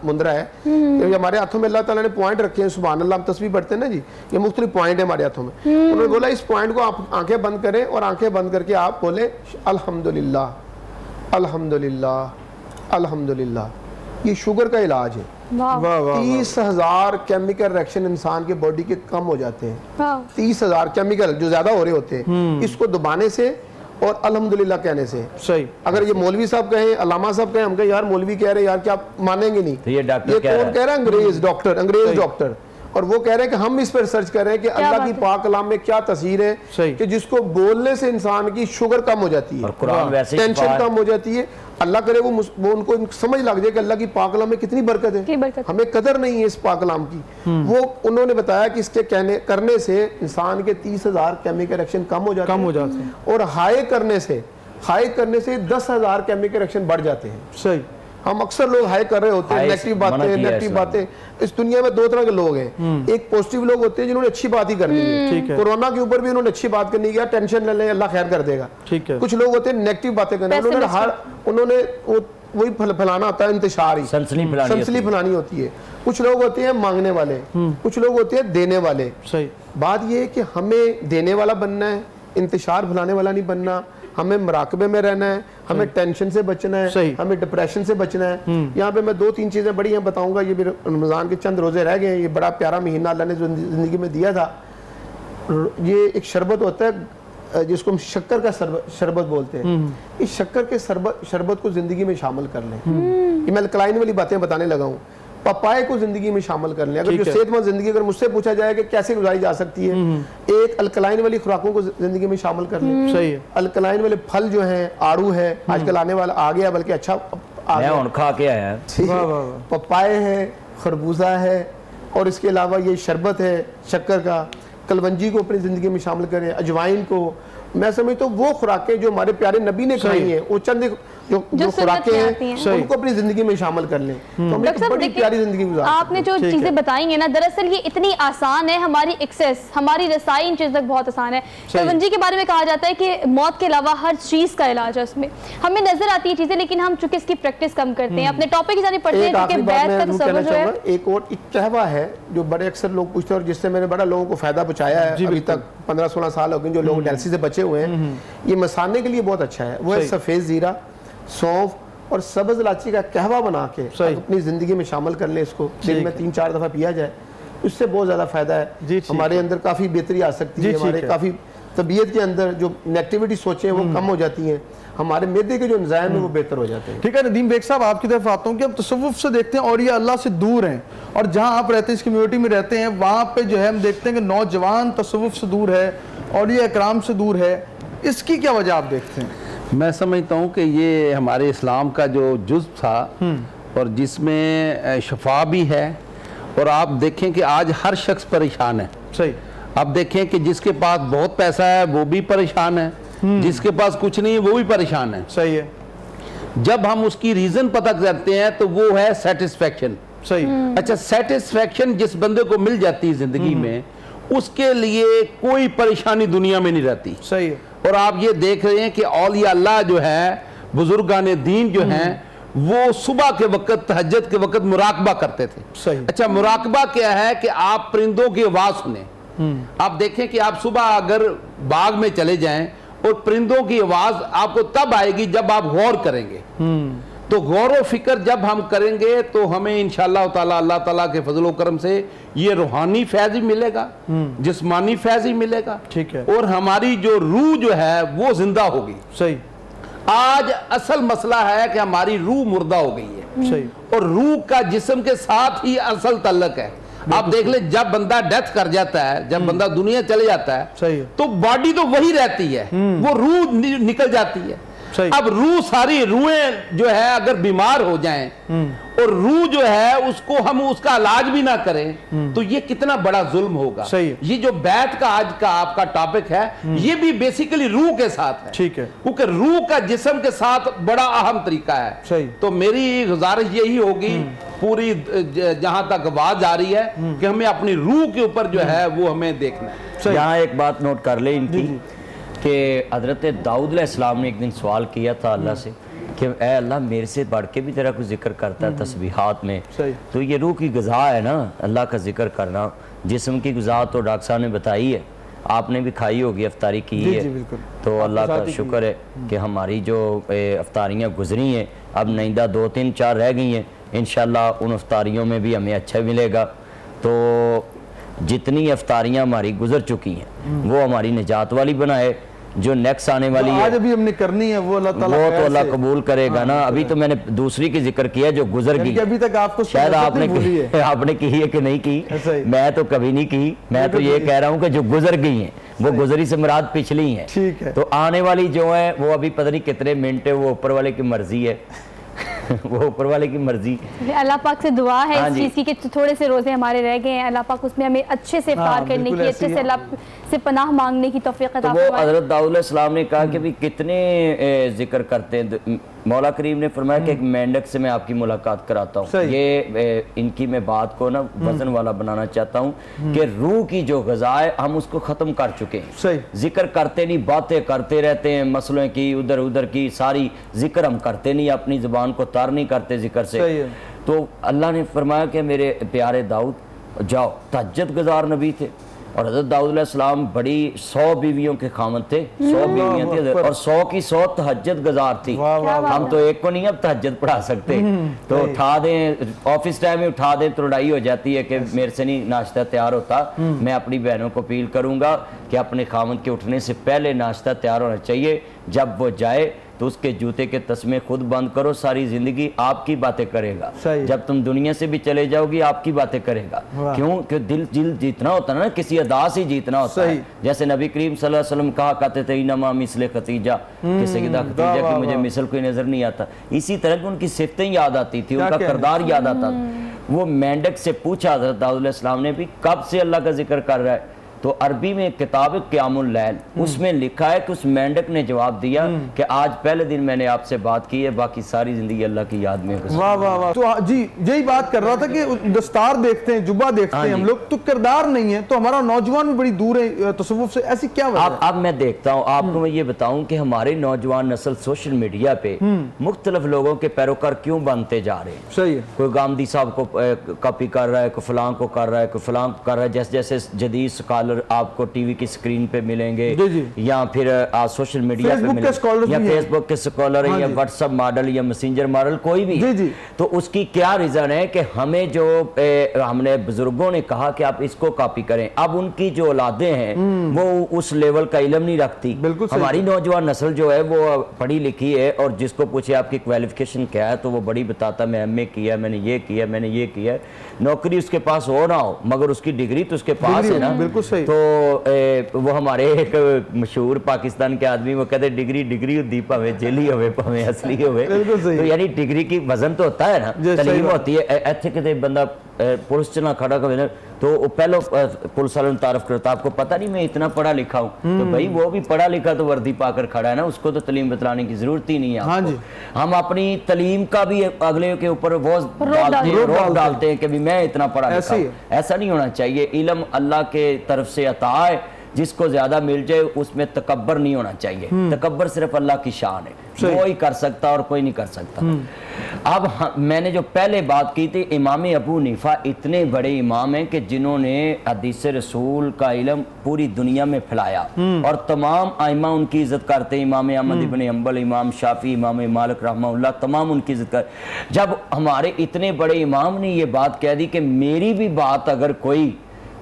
مندرہ ہے, کہ ہمارے ہاتھوں میں اللہ تعالیٰ نے پوائنٹ رکھے ہیں, سبحان اللہ, ہم تسبیح پڑھتے ہیں نا جی, یہ مختلف پوائنٹ ہیں ہمارے ہاتھوں میں. انہوں نے بولا اس پوائنٹ کو آپ آنکھیں بند کریں, اور آنکھیں بند کر کے آپ بولیں الحمدللہ الحمدللہ الحمدللہ. یہ شوگر کا علاج ہے. 30,000 کیمیکل ریاکشن انسان کے باڈی کے کم ہو جاتے ہیں. 30,000 کیمیکل جو زیادہ ہو رہے ہوتے ہیں, اس کو دبانے سے اور الحمدللہ کہنے سے. صحیح. اگر یہ مولوی صاحب کہیں, علامہ صاحب کہیں, ہم کہیں یار مولوی کہہ رہے, یار کیا آپ مانیں گے نہیں, یہ کون کہہ رہا ہے؟ انگریز ڈاکٹر. اور وہ کہہ رہے ہیں کہ ہم اس پر ریسرچ کر رہے ہیں کہ اللہ کی پاک کلام میں کیا تاثیر ہے کہ جس کو بولنے سے انسان کی شوگر کم ہو جاتی ہے, ٹینشن کم ہو جاتی ہے. اللہ کرے وہ ان کو سمجھ لگ جائے کہ اللہ کی پاک کلام میں کتنی برکت ہے, ہمیں قدر نہیں ہے اس پاک کلام کی. وہ انہوں نے بتایا کہ اس کے کرنے سے انسان کے 30,000 کیمیکل ریاکشن کم ہو جاتے ہیں, اور ہائی کرنے سے 10,000 کیمیکل ریاکشن بڑھ جاتے ہیں. صحیح. ہم اکثر لوگ ہائی کر رہے ہوتے ہیں, نیگیٹو باتیں. اس دنیا میں 2 طرح کے لوگ ہیں, ایک پوزیٹیو لوگ ہوتے ہیں جنہوں نے اچھی بات ہی کرنی ہے, کورونا کے اوپر بھی انہوں نے اچھی بات کرنی ہے, ٹینشن نہ لیں, اللہ خیر کر دے گا. کچھ لوگ ہوتے ہیں نیگیٹو باتیں کرنے, انہوں نے وہی پھیلانا ہوتا ہے, انتشار ہی, سنسنی پھیلانی ہوتی ہے. کچھ لوگ ہوتے ہیں مانگنے والے, کچھ لوگ ہوتے ہیں دینے والے. بات یہ ہے کہ ہمیں دینے والا بننا ہے, انتشار پھیلانے والا نہیں بننا. ہمیں مراقبے میں رہنا ہے, ہمیں ٹینشن سے بچنا ہے, ہمیں ڈپریشن سے بچنا ہے. یہاں پہ میں 2-3 چیزیں بڑی ہیں بتاؤں گا. یہ بھی رمضان کے چند روزے رہ گئے ہیں, یہ بڑا پیارا مہینہ اللہ نے زندگی میں دیا تھا. یہ ایک شربت ہوتا ہے جس کو ہم شکر کا شربت بولتے ہیں. اس شکر کے شربت کو زندگی میں شامل کر لیں. یہ میں الکلائن والی باتیں بتانے لگا ہوں. پپائے کو زندگی میں شامل کر لیں. اگر جو صحت مند زندگی, اگر مجھ سے پوچھا جائے کہ کیسے گزاری جا سکتی ہے, ایک الکلائن والی خوراکوں کو زندگی میں شامل کر لیں. صحیح ہے. الکلائن والے پھل جو ہیں, آڑو ہے آج کل آنے والا, آ گیا بلکہ اچھا کھا کے آیا, پپائے ہے, خربوزہ ہے, اور اس کے علاوہ یہ شربت ہے شکر کا. کلونجی کو اپنی زندگی میں شامل کریں, اجوائن کو. میں سمجھتا ہوں وہ خوراکیں جو ہمارے پیارے نبی نے کھائی ہیں, وہ چند جو خوراکیں ہیں ان کو اپنی زندگی میں شامل کر لیں, تو ہم ایک بڑی پیاری زندگی گزار. آپ نے جو چیزیں بتائی ہیں نا, دراصل یہ اتنی آسان ہے, ہماری ایکسیس, ہماری رسائی ان چیزوں تک بہت آسان ہے. کلونجی کے بارے میں کہا جاتا ہے کہ موت کے علاوہ ہر چیز کا علاج ہے اس میں. ہمیں نظر آتی ہے چیزیں, لیکن ہم چونکہ اس کی پریکٹس کم کرتے ہیں. اپنے ٹاپک کی جانب پڑھتے ہیں کیونکہ بیت کا تصور جو ہے. ایک اور کہوا ہے جو بڑے اکثر لوگ پوچھتے ہیں, اور جس سے میں نے بڑا لوگوں کو فائدہ پہنچایا ہے. ابھی تک 15-16 سال ہو گئے جو لوگ ڈائلسس سے بچے ہوئے ہیں. یہ مسانے کے لیے بہت اچھا ہے. وہ ہے سفید زیرہ, سونف اور سبز الائچی کا قہوہ بنا کے اپنی زندگی میں شامل کر لیں. اس کو دن میں 3-4 دفعہ پیا جائے, اس سے بہت زیادہ فائدہ ہے. ہمارے اندر کافی بہتری آ سکتی ہے, ہمارے کافی طبیعت کے اندر جو نیگیٹیوٹی سوچیں وہ کم ہو جاتی ہیں, ہمارے معدے کے جو انزائم ہیں وہ بہتر ہو جاتے ہیں. ٹھیک ہے ندیم بیگ صاحب, آپ کی طرف آتا ہوں کہ ہم تصوف سے دیکھتے ہیں اور یہ اللہ سے دور ہیں, اور جہاں آپ رہتے ہیں اس کمیونٹی میں رہتے ہیں, وہاں پہ جو ہے ہم دیکھتے ہیں کہ نوجوان تصوف سے دور ہے, اولیاء اکرام سے دور ہے. اس کی کیا وجہ آپ دیکھتے ہیں؟ میں سمجھتا ہوں کہ یہ ہمارے اسلام کا جو جزء تھا, اور جس میں شفا بھی ہے. اور آپ دیکھیں کہ آج ہر شخص پریشان ہے. صحیح. آپ دیکھیں کہ جس کے پاس بہت پیسہ ہے وہ بھی پریشان ہے, جس کے پاس کچھ نہیں ہے وہ بھی پریشان ہے. صحیح ہے. جب ہم اس کی ریزن پتہ کرتے ہیں تو وہ ہے سیٹسفیکشن. صحیح. اچھا سیٹسفیکشن جس بندے کو مل جاتی ہے زندگی میں اس کے لیے کوئی پریشانی دنیا میں نہیں رہتی. صحیح. اور آپ یہ دیکھ رہے ہیں کہ اولیاء اللہ جو ہے بزرگان دین جو ہیں وہ صبح کے وقت تہجد کے وقت مراقبہ کرتے تھے. صحیح. اچھا مراقبہ کیا ہے کہ آپ پرندوں کی آواز سنیں. آپ دیکھیں کہ آپ صبح اگر باغ میں چلے جائیں اور پرندوں کی آواز آپ کو تب آئے گی جب آپ غور کریں گے. تو غور و فکر جب ہم کریں گے تو ہمیں انشاءاللہ تعالی اللہ تعالیٰ کے فضل و کرم سے یہ روحانی فیض ہی ملے گا, جسمانی فیض ہی ملے گا. ٹھیک ہے. اور ہماری جو روح جو ہے وہ زندہ ہوگی. صحیح. آج اصل مسئلہ ہے کہ ہماری روح مردہ ہو گئی ہے. صحیح. اور روح کا جسم کے ساتھ ہی اصل تعلق ہے. آپ دیکھ لیں جب بندہ ڈیتھ کر جاتا ہے, جب بندہ دنیا چلے جاتا ہے, صحیح, تو باڈی تو وہی رہتی ہے, وہ روح نکل جاتی ہے. صحیح. اب روح ساری روحیں جو ہے اگر بیمار ہو جائیں اور روح جو ہے اس کو ہم اس کا علاج بھی نہ کریں تو یہ کتنا بڑا ظلم ہوگا. صحیح. یہ جو بیعت کا آج کا آپ کا ٹاپک ہے یہ بھی بیسیکلی روح کے ساتھ ہے. ٹھیک ہے. کیونکہ روح کا جسم کے ساتھ بڑا اہم طریقہ ہے. صحیح. تو میری گزارش یہی ہوگی پوری جہاں تک آواز آ رہی ہے کہ ہمیں اپنی روح کے اوپر جو ہے وہ ہمیں دیکھنا ہے. یہاں ایک بات نوٹ کر لیں ان کی کہ حضرت داؤد علیہ السلام نے ایک دن سوال کیا تھا اللہ سے کہ اے اللہ میرے سے بڑھ کے بھی تیرا کوئی ذکر کرتا ہے تسبیحات میں. تو یہ روح کی غذا ہے نا اللہ کا ذکر کرنا. جسم کی غذا تو ڈاکٹر صاحب نے بتائی ہے, آپ نے بھی کھائی ہوگی, افطاری کی ہے. تو اللہ کا شکر ہے کہ ہماری جو افطاریاں گزری ہیں اب نئندہ 2 3 4 رہ گئی ہیں. انشاءاللہ ان افطاریوں میں بھی ہمیں اچھا ملے گا. تو جتنی افطاریاں ہماری گزر چکی ہیں وہ ہماری نجات والی بنائے. جو نیکسٹ آنے والی ہے آج ابھی ہم نے کرنی ہے وہ اللہ تعالیٰ وہ تو اللہ قبول کرے گا نا. ابھی تو میں نے دوسری کی ذکر کیا جو گزر گئی, ابھی تک آپ کو شاید آپ نے کی ہے کہ نہیں کی, میں تو کبھی نہیں کی. میں تو یہ کہہ رہا ہوں کہ جو گزر گئی ہیں وہ گزری سے مراد پچھلی ہیں. تو آنے والی جو ہیں وہ ابھی پتہ نہیں کتنے منٹ ہے, وہ اوپر والے کی مرضی ہے. وہ اوپر والے کی مرضی. اللہ پاک سے دعا ہے اس چیز کی کہ تھوڑے سے روزے ہمارے رہ گئے ہیں, اللہ پاک اس میں ہمیں اچھے سے افطار کرنے کی, اچھے سے اللہ سے پناہ مانگنے کی توفیق عطا فرمائے. وہ حضرت داؤد علیہ السلام نے کہا کہ بھی کتنے ذکر کرتے ہیں. مولا کریم نے فرمایا کہ ایک مینڈک سے میں آپ کی ملاقات کراتا ہوں. یہ ان کی میں بات کو نا وزن والا بنانا چاہتا ہوں کہ روح کی جو غذا ہے ہم اس کو ختم کر چکے ہیں. ذکر کرتے نہیں, باتیں کرتے رہتے ہیں مسئلوں کی, ادھر ادھر کی ساری ذکر ہم کرتے نہیں, اپنی زبان کو تار نہیں کرتے ذکر سے. تو اللہ نے فرمایا کہ میرے پیارے داؤد جاؤ. تہجد گزار نبی تھے اور حضرت داؤد علیہ السلام بڑی 100 بیویوں کے خاوند تھے, 100 بیویاں تھیں اور 100 کی 100 تہجد گزار تھی. ہم تو ایک کو نہیں اب تہجد پڑھا سکتے, تو اٹھا دیں آفس ٹائم میں اٹھا دیں تو لڑائی ہو جاتی ہے کہ میرے سے نہیں ناشتہ تیار ہوتا. میں اپنی بہنوں کو اپیل کروں گا کہ اپنے خاوند کے اٹھنے سے پہلے ناشتہ تیار ہونا چاہیے. جب وہ جائے تو اس کے جوتے کے تسمے خود بند کرو, ساری زندگی آپ کی باتیں کرے گا. جب تم دنیا سے بھی چلے جاؤ گی آپ کی باتیں کرے گا. کیوں کہ دل جیتنا ہوتا ہے نا, کسی ادا سے جیتنا ہوتا ہے. جیسے نبی کریم صلی اللہ علیہ وسلم کہا کرتے تھے انما مثل خدیجہ, کہ سیدہ خدیجہ کی مجھے مثل کوئی نظر نہیں آتا. اسی طرح کہ ان کی صفتیں یاد آتی تھی, ان کا کردار یاد آتا تھا. وہ مینڈک سے پوچھا حضرت داؤد علیہ السلام نے بھی کب سے اللہ کا ذکر کر رہا ہے. تو عربی میں ایک کتاب قیام اللیل, اس میں لکھا ہے کہ اس مینڈک نے جواب دیا کہ آج پہلے دن میں نے آپ سے بات کی ہے, باقی ساری زندگی اللہ کی یاد میں. واہ واہ واہ. تو جی یہی بات کر رہا تھا کہ دستار دیکھتے ہیں, جبہ دیکھتے ہیں ہم لوگ, تو کردار نہیں ہے. تو ہمارا نوجوان بھی بڑی دور ہے تصوف سے, ایسی کیا وجہ ہے؟ اب میں دیکھتا ہوں آپ کو میں یہ بتاؤں کہ ہمارے نوجوان نسل سوشل میڈیا پہ مختلف لوگوں کے پیروکار کیوں بنتے جا رہے ہیں. صحیح ہے. کوئی گاندھی صاحب کو کاپی کر رہا ہے, کوئی فلاں کو کر رہا ہے, کوئی فلاں کو کر رہا ہے. جیسے جیسے جدید سکالر آپ کو ٹی وی کی سکرین پہ ملیں گے, یا پھر سوشل میڈیا پہ ملیں گے, یا فیس بک کے سکالر, یا واٹس ایپ ماڈل, یا میسنجر ماڈل, کوئی بھی. تو اس کی کیا ریزن ہے کہ ہمیں جو ہم نے بزرگوں نے کہا کہ آپ اس کو کاپی کریں, اب ان کی جو اولادیں ہیں وہ اس لیول کا علم نہیں رکھتی. ہماری نوجوان نسل جو ہے وہ پڑھی لکھی ہے, اور جس کو پوچھے آپ کی کوالیفیکیشن کیا ہے تو وہ بڑی بتاتا میں ایم اے کیا, میں نے یہ کیا, میں نے یہ کیا. نوکری اس کے پاس ہو نہ ہو مگر اس کی ڈگری تو اس کے پاس ہے نا. تو وہ ہمارے ایک مشہور پاکستان کے آدمی وہ کہتے ہیں ڈگری ہوتی پاویں جیلی ہوئے پاویں اصلی ہوئے. تو یعنی ڈگری کی وزن تو ہوتا ہے نا, تعلیم ہوتی ہے. ایتھے کتے بندہ پولیس چ نہ کھڑا کرے تو پہلو پولیس والوں تعارف کرتا آپ کو پتہ نہیں میں اتنا پڑھا لکھا ہوں، تو بھائی وہ بھی پڑھا لکھا تو وردی پا کر کھڑا ہے نا، اس کو تو تعلیم بتلانے کی ضرورت ہی نہیں ہے آپ کو۔ ہم اپنی تعلیم کا بھی اگلے کے اوپر روب ڈالتے ہیں کہ میں اتنا پڑھا لکھا ہوں، ایسا نہیں ہونا چاہیے۔ علم اللہ کے طرف سے عطا ہے، جس کو زیادہ مل جائے اس میں تکبر نہیں ہونا چاہیے، تکبر صرف اللہ کی شان ہے، وہی کر سکتا اور کوئی نہیں کر سکتا۔ اب میں نے جو پہلے بات کی تھی، امام ابو حنیفہ اتنے بڑے امام ہیں کہ جنہوں نے حدیث رسول کا علم پوری دنیا میں پھیلایا، اور تمام ائمہ ان کی عزت کرتے ہیں، امام احمد بن حنبل، امام شافعی، امام مالک رحمہ اللہ، تمام ان کی عزت کرتے۔ جب ہمارے اتنے بڑے امام نے یہ بات کہہ دی کہ میری بھی بات اگر کوئی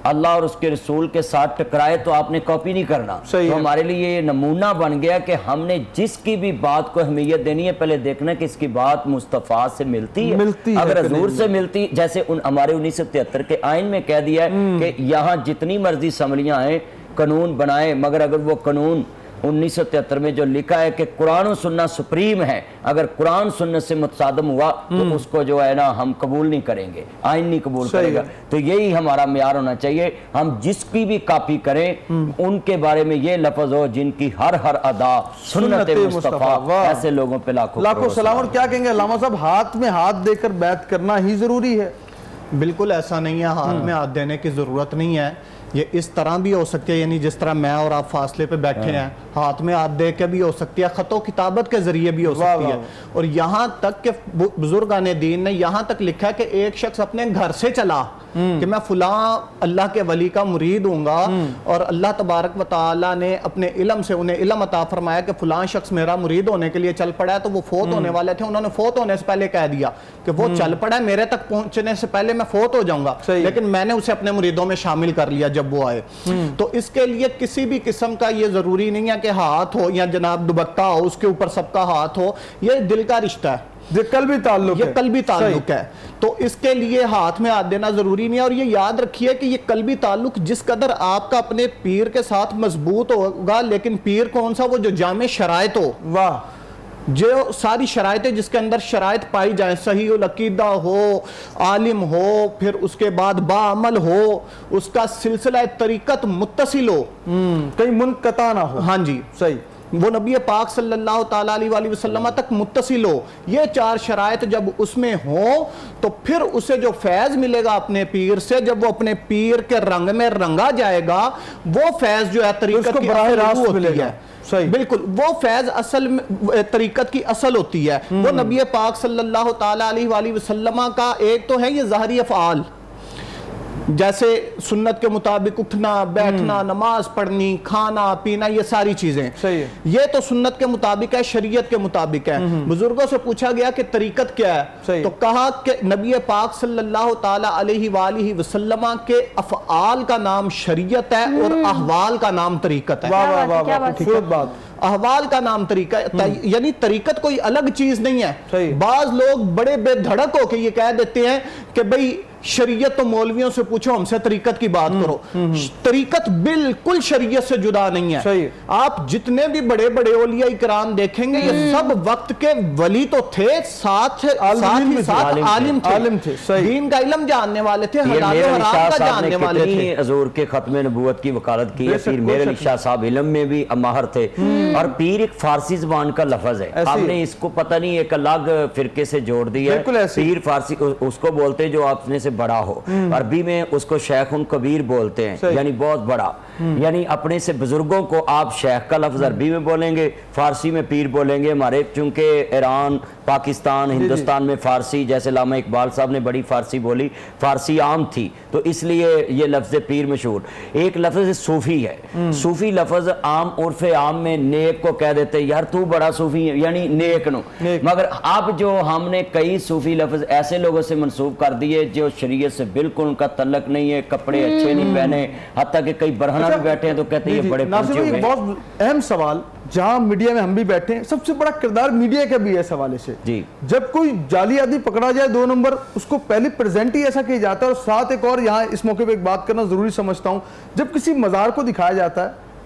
اللہ اور اس کے رسول کے ساتھ ٹکرائے تو آپ نے کاپی نہیں کرنا، تو ہمارے لیے یہ نمونہ بن گیا کہ ہم نے جس کی بھی بات کو اہمیت دینی ہے پہلے دیکھنا کہ اس کی بات مصطفیٰ سے ملتی ہے، اگر حضور سے ملتی، جیسے ہمارے 1973 کے آئین میں کہہ دیا ہے کہ یہاں جتنی مرضی اسمبلیاں ہیں قانون بنائے، مگر اگر وہ قانون 1973 میں جو لکھا ہے کہ قرآن و سنت سپریم ہے، اگر قرآن سنت سے متصادم ہوا تو اس کو جو ہے نا ہم قبول نہیں کریں گے، آئین نہیں قبول کرے گا۔ تو یہی ہمارا معیار ہونا چاہیے، ہم جس کی بھی کاپی کریں ان کے بارے میں یہ لفظ ہو جن کی ہر ادا سنت مصطفیٰ، ایسے لوگوں پہ لاکھوں سلام۔ اور کیا کہیں گے علامہ صاحب، ہاتھ میں ہاتھ دے کر بیعت کرنا ہی ضروری ہے؟ بالکل ایسا نہیں ہے، ہاتھ میں ہاتھ دینے کی ضرورت نہیں ہے، یہ اس طرح بھی ہو سکتی ہے، یعنی جس طرح میں اور آپ فاصلے پہ بیٹھے ہیں ہاتھ میں ہاتھ دے کے بھی ہو سکتی ہے، خط و کتابت کے ذریعے بھی ہو سکتی ہے، اور یہاں تک کہ بزرگان دین نے یہاں تک لکھا ہے کہ ایک شخص اپنے گھر سے چلا کہ میں فلاں اللہ کے ولی کا مرید ہوں گا، اور اللہ تبارک و تعالیٰ نے اپنے علم سے انہیں علم عطا فرمایا کہ فلاں شخص میرا مرید ہونے کے لیے چل پڑا ہے، تو وہ فوت ہونے والے تھے، انہوں نے فوت ہونے سے پہلے کہہ دیا کہ وہ چل پڑا ہے، میرے تک پہنچنے سے پہلے میں فوت ہو جاؤں گا، لیکن میں نے اسے اپنے مریدوں میں شامل کر لیا جب وہ آئے۔ تو اس کے لیے کسی بھی قسم کا یہ ضروری نہیں ہے کہ ہاتھ ہو یا جناب دوپٹہ ہو اس کے اوپر سب کا ہاتھ ہو، یہ دل کا رشتہ ہے، یہ قلبی تعلق ہے، تو اس کے لیے ہاتھ میں ہاتھ دینا ضروری نہیں ہے۔ اور یہ یاد رکھیے کہ یہ قلبی تعلق جس قدر آپ کا اپنے پیر کے ساتھ مضبوط ہوگا، لیکن پیر کون سا؟ وہ جو جامع شرائط ہو، جو ساری شرائطیں جس کے اندر شرائط پائی جائیں، صحیح العقیدہ ہو، عالم ہو، پھر اس کے بعد باعمل ہو، اس کا سلسلہ طریقت متصل ہو، کہیں منقطع نہ ہو، ہاں جی صحیح، وہ نبی پاک صلی اللہ تعالیٰ علیہ وسلم تک متصل ہو، یہ چار شرائط جب اس میں ہوں تو پھر اسے جو فیض ملے گا اپنے پیر سے، جب وہ اپنے پیر کے رنگ میں رنگا جائے گا، وہ فیض جو ہے طریقت کی براہ راست ملے گا، بالکل وہ فیض اصل طریقت کی اصل ہوتی ہے، وہ نبی پاک صلی اللہ تعالیٰ علیہ وسلم کا ایک تو ہے یہ ظاہری افعال، جیسے سنت کے مطابق اٹھنا بیٹھنا، نماز پڑھنی، کھانا پینا، یہ ساری چیزیں یہ تو سنت کے مطابق ہے، شریعت کے مطابق ہے۔ بزرگوں سے پوچھا گیا کہ طریقت کیا ہے، تو کہا کہ نبی پاک صلی اللہ تعالیٰ علیہ وآلہ وسلم کے افعال کا نام شریعت ہے اور احوال کا نام طریقت ہے۔ احوال کا نام طریقہ، یعنی طریقت کوئی الگ چیز نہیں ہے۔ بعض لوگ بڑے بے دھڑک ہو کے یہ کہہ دیتے ہیں کہ بھئی شریعت تو مولویوں سے پوچھو، ہم سے طریقت کی بات کرو۔ طریقت بالکل شریعت سے جدا نہیں ہے۔ آپ جتنے بھی بڑے بڑے اولیاء کرام دیکھیں گے یہ سب وقت کے ولی تو تھے، ساتھ ہی ساتھ عالم تھے، دین کا علم جاننے والے تھے، حلال و حرام کا جاننے والے تھے۔ حضور کے ختم نبوت کی وکالت کی ہے، پیر میر علی شاہ صاحب علم میں بھی ماہر تھے، اور پیر ایک فارسی زبان کا لفظ ہے، آپ نے اس کو پتہ نہیں ایک الگ فرقے سے جوڑ دیا ہے۔ پیر فارسی اس کو بولتے جو آپ نے سے بڑا ہو، عربی میں اس کو شیخ کبیر بولتے ہیں، یعنی بہت بڑا، یعنی اپنے سے بزرگوں کو آپ شیخ کا لفظ عربی میں بولیں گے، فارسی میں پیر بولیں گے۔ ہمارے چونکہ ایران، پاکستان، ہندوستان میں فارسی، جیسے علامہ اقبال صاحب نے بڑی فارسی بولی، فارسی عام تھی، تو اس لیے یہ لفظ پیر مشہور۔ ایک لفظ صوفی ہے، صوفی لفظ عام عرف عام میں نیک کو کہہ دیتے یار تو بڑا صوفی ہے، یعنی نیک نو، مگر اب جو ہم نے کئی صوفی لفظ ایسے لوگوں سے منسوب کر دیے جو شریعت سے بالکل ان کا تعلق نہیں ہے، کپڑے اچھے نہیں پہنے، حتیٰ کہ کئی برہنہ بھی بیٹھے ہیں تو کہتے ہیں یہ بڑے پہنچے ہوئے ہیں۔ بہت اہم سوال، جہاں میڈیا میں ہم بھی بیٹھے ہیں، سب سے بڑا کردار میڈیا کا بھی ہے اس حوالے سے۔ جب کوئی جعلی آدمی پکڑا جائے 2 نمبر، اس کو پہلے پریزنٹ ہی ایسا کیا جاتا ہے، اور ساتھ ایک اور یہاں اس موقع پہ ایک بات کرنا ضروری سمجھتا ہوں، جب کسی مزار کو دکھایا جاتا ہے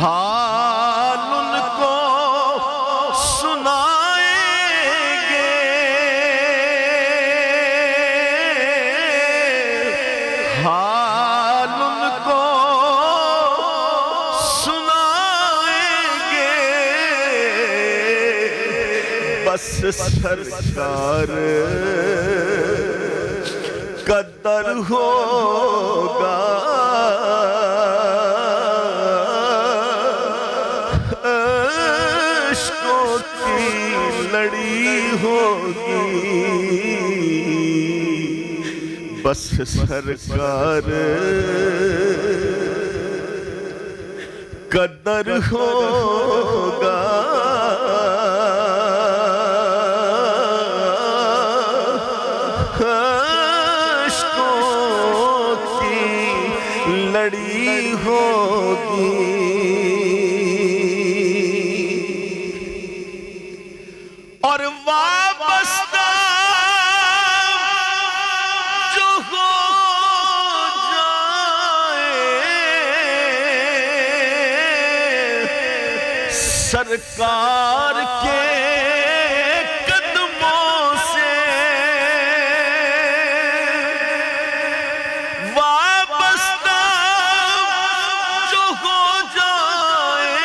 حال ان کو سنائیں گے، حال ان کو سنائیں گے، بس سرکار کا در ہوگا، عشقوں کی لڑی ہوگی، بس سرکار کا در ہوگا، لڑی ہوگی۔ اور وابستہ جو ہو جائے سرکار کے قدموں سے، وابستہ جو ہو جائے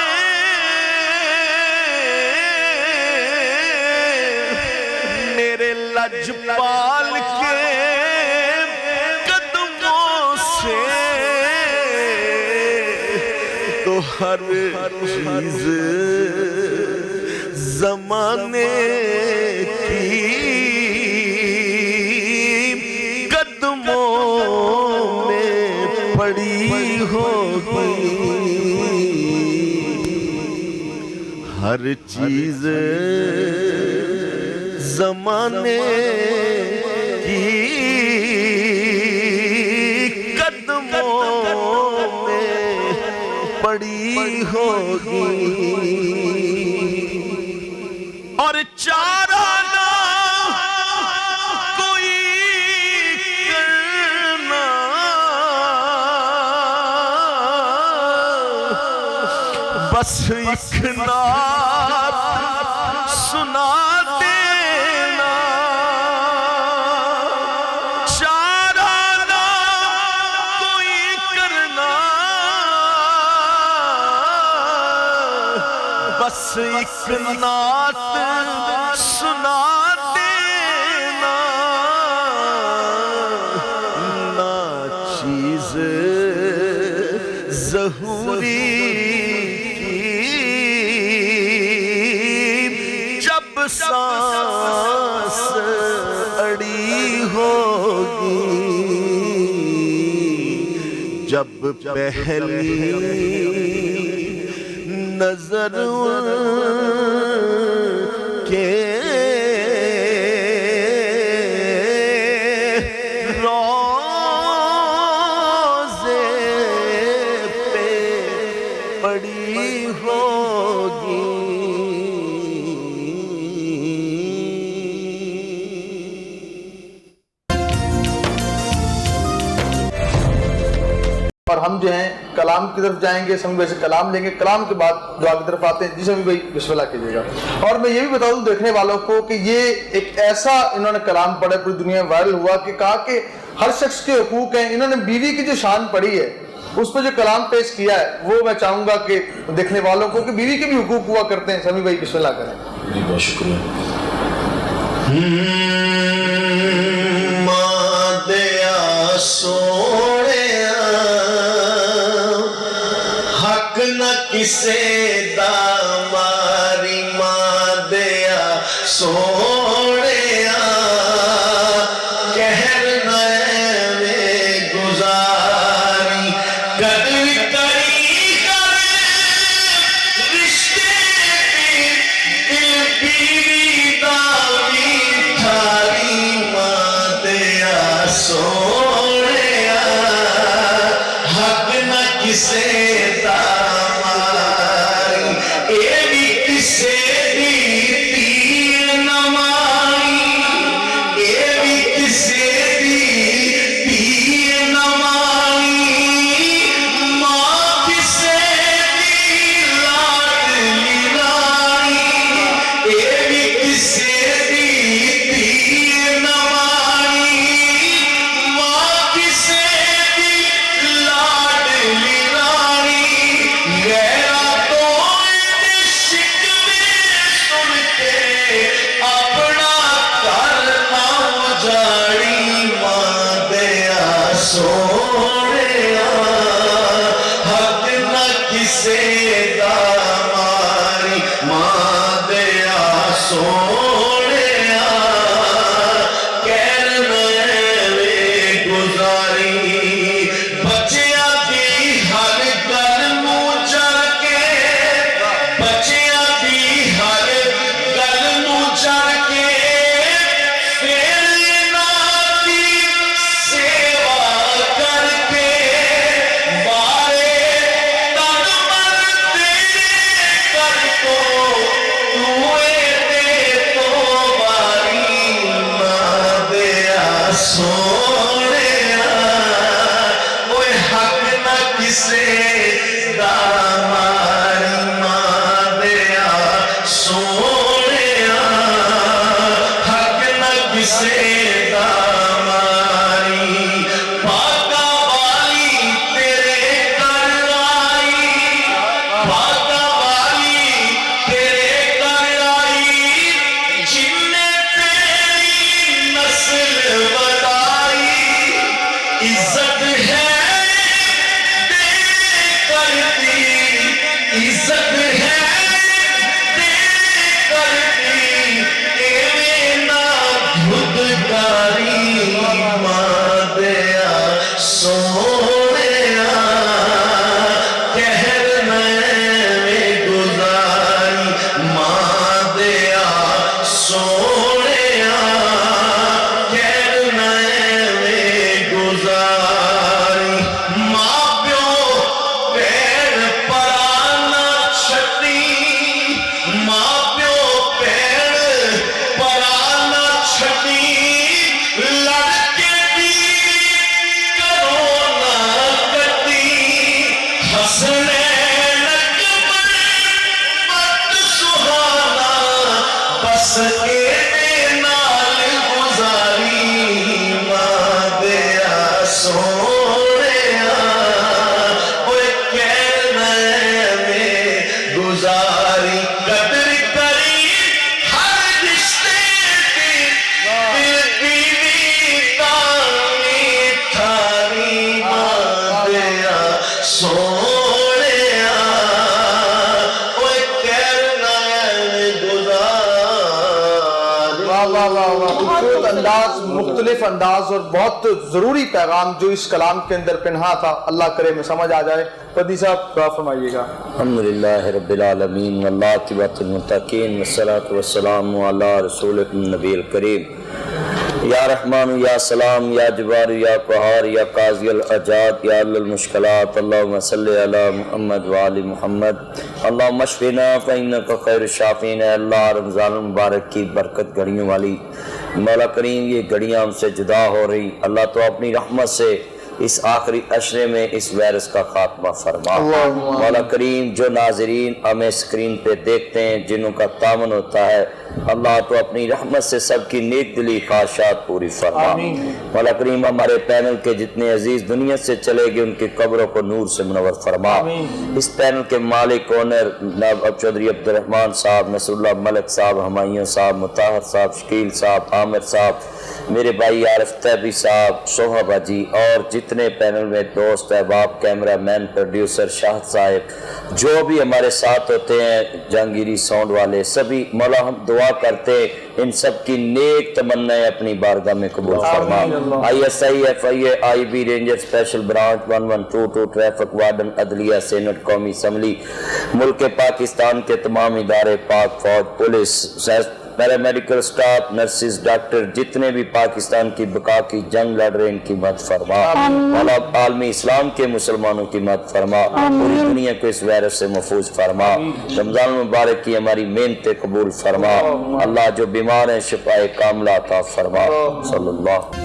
میرے لجپال کے قدموں سے، تو ہر چیز زمانے کی قدموں میں پڑی ہوگی، ہر چیز زمانے کی قدموں میں پڑی ہوگی، اور چارہ نہ کوئی کرنا، بس ایک نعت سنا دینا، چارہ نہ کوئی کرنا، بس ایک نعت سنا دینا، ناچیز ظہوری جب سانس اڑی ہوگی، جب پہلی نظر کے روضے پہ پڑی ہوگی، اور ہم جو ہیں کلام کی طرف جائیں گے، سمی بھائی سے کلام لیں گے، کلام کے بعد دعا کی طرف آتے ہیں۔ جی سمی بھائی بسم اللہ کیجیے گا۔ اور میں یہ بھی بتا دوں دیکھنے والوں کو کہ یہ ایک ایسا انہوں نے کلام پڑھا پوری دنیا میں وائرل ہوا کہ کہا کہ ہر شخص کے حقوق ہیں، انہوں نے بیوی کی جو شان پڑھی ہے اس پہ جو کلام پیش کیا ہے وہ میں چاہوں گا کہ دیکھنے والوں کو کہ بیوی کے بھی حقوق ہوا کرتے ہیں۔ سمی بھائی بسم اللہ کریں۔ جی بہت شکریہ۔ ماں دیا سونے حق نہ کسے دا ماری، ماں دیا سونے کہر نہ ایویں گزاری، قدر کری کر رشتے دل بیوی دا میٹھاری، ماں دیا سونے حق نہ کسے دا ماری۔ سونے حق نہ کسے دا ماری ماں دیا سونے کہنا میں گزاری بچیاں دی ہر گل نوں چڑھ کے بچیاں دی ہر گل نوں چڑھ کے پھر انہاں دی سیوا کر کے بارے تن من تیرے کر کو توئے دے تو باری ماں دیا سونے وہ حق نہ کسے دا ماری ماں دیا سونے حق نہ کسے دا ماری پاکا والی تیرے گھر آئی پاکا والی تیرے گھر آئی جن نے تیری نسل بڑھائی عزت ہے تیرے کرتی عزت ہے تیرے کرتی ایویں نہ دھدکاری ماں دیا سونے کہر میں گزاری ماں دیا سونے کہر میں گزاری ماں پیو پیر پرانا چھٹی ماں پیو پیر پرانا چھٹی لڑکے بھی کرو نہ کٹی ہسنے مت سہانا بس ایویں نال گزاری ماں دیا سونے اوے کہنا میں گزاری قدر کری ہر رشتے دی دل بیوی تانی تھاری ماں دیا سونے اوے کہنا میں گزاری واہ واہ واہ واہ، خوبصورت انداز، مختلف انداز اور بہت ضروری پیغام جو اس کلام کے اندر پنہا تھا، اللہ کرے میں سمجھ آ جائے۔ پردی صاحب دعا فرمائیے گا۔ الحمدللہ رب العالمین والعاقبۃ للمتقین والصلاۃ والسلام علی رسول النبی الکریم یا رحمان یا سلام یا جبار یا قہار یا قاضی الحاجات یا حل المشکلات اللہم صلی علی محمد وآل محمد اللہم اشفنا فإنک خیر الشافین۔ اے اللہ رمضان المبارک کی برکت گھڑیوں والی مولا کریم، یہ گھڑیاں ہم سے جدا ہو رہی، اللہ تو اپنی رحمت سے اس آخری عشرے میں اس وائرس کا خاتمہ فرما۔ مولا کریم، جو ناظرین ہمیں اسکرین پہ دیکھتے ہیں، جنہوں کا تعاون ہوتا ہے، اللہ تو اپنی رحمت سے سب کی نیک دلی خواہشات پوری فرما۔ مولا کریم، ہمارے پینل کے جتنے عزیز دنیا سے چلے گئے ان کی قبروں کو نور سے منور فرما۔ اس پینل کے مالک اونر جناب چودھری عبدالرحمان صاحب، نصر اللہ ملک صاحب، ہمایوں صاحب، مطہر صاحب، شکیل صاحب، عامر صاحب، میرے بھائی عارف تیبی صاحب، صہیب جی، اور جتنے پینل میں دوست احباب، کیمرہ مین، پروڈیوسر، شاہد صاحب، جو بھی ہمارے ساتھ ہوتے ہیں، جہانگیری ساؤنڈ والے سبھی، مولا ہم دعا کرتے ہیں ان سب کی نیک تمنائیں اپنی بارگاہ میں قبول فرما۔ ISI FIA IB ranger special branch 1122 traffic warden عدلیہ سینٹ قومی اسمبلی، ملک پاکستان کے تمام ادارے، پاک فوج، police, paramedical staff, nurses, doctor, جتنے بھی پاکستان کی بقا کی جنگ لڑ رہے ہیں، ان کی مدد فرما۔ مولا عالمی اسلام کے مسلمانوں کی مدد فرما، پوری دنیا کو اس وائرس سے محفوظ فرما۔ رمضان مبارک کی ہماری محنتیں قبول فرما۔ اللہ جو بیمار ہیں شفائے کاملہ عطا فرما۔ صلی اللہ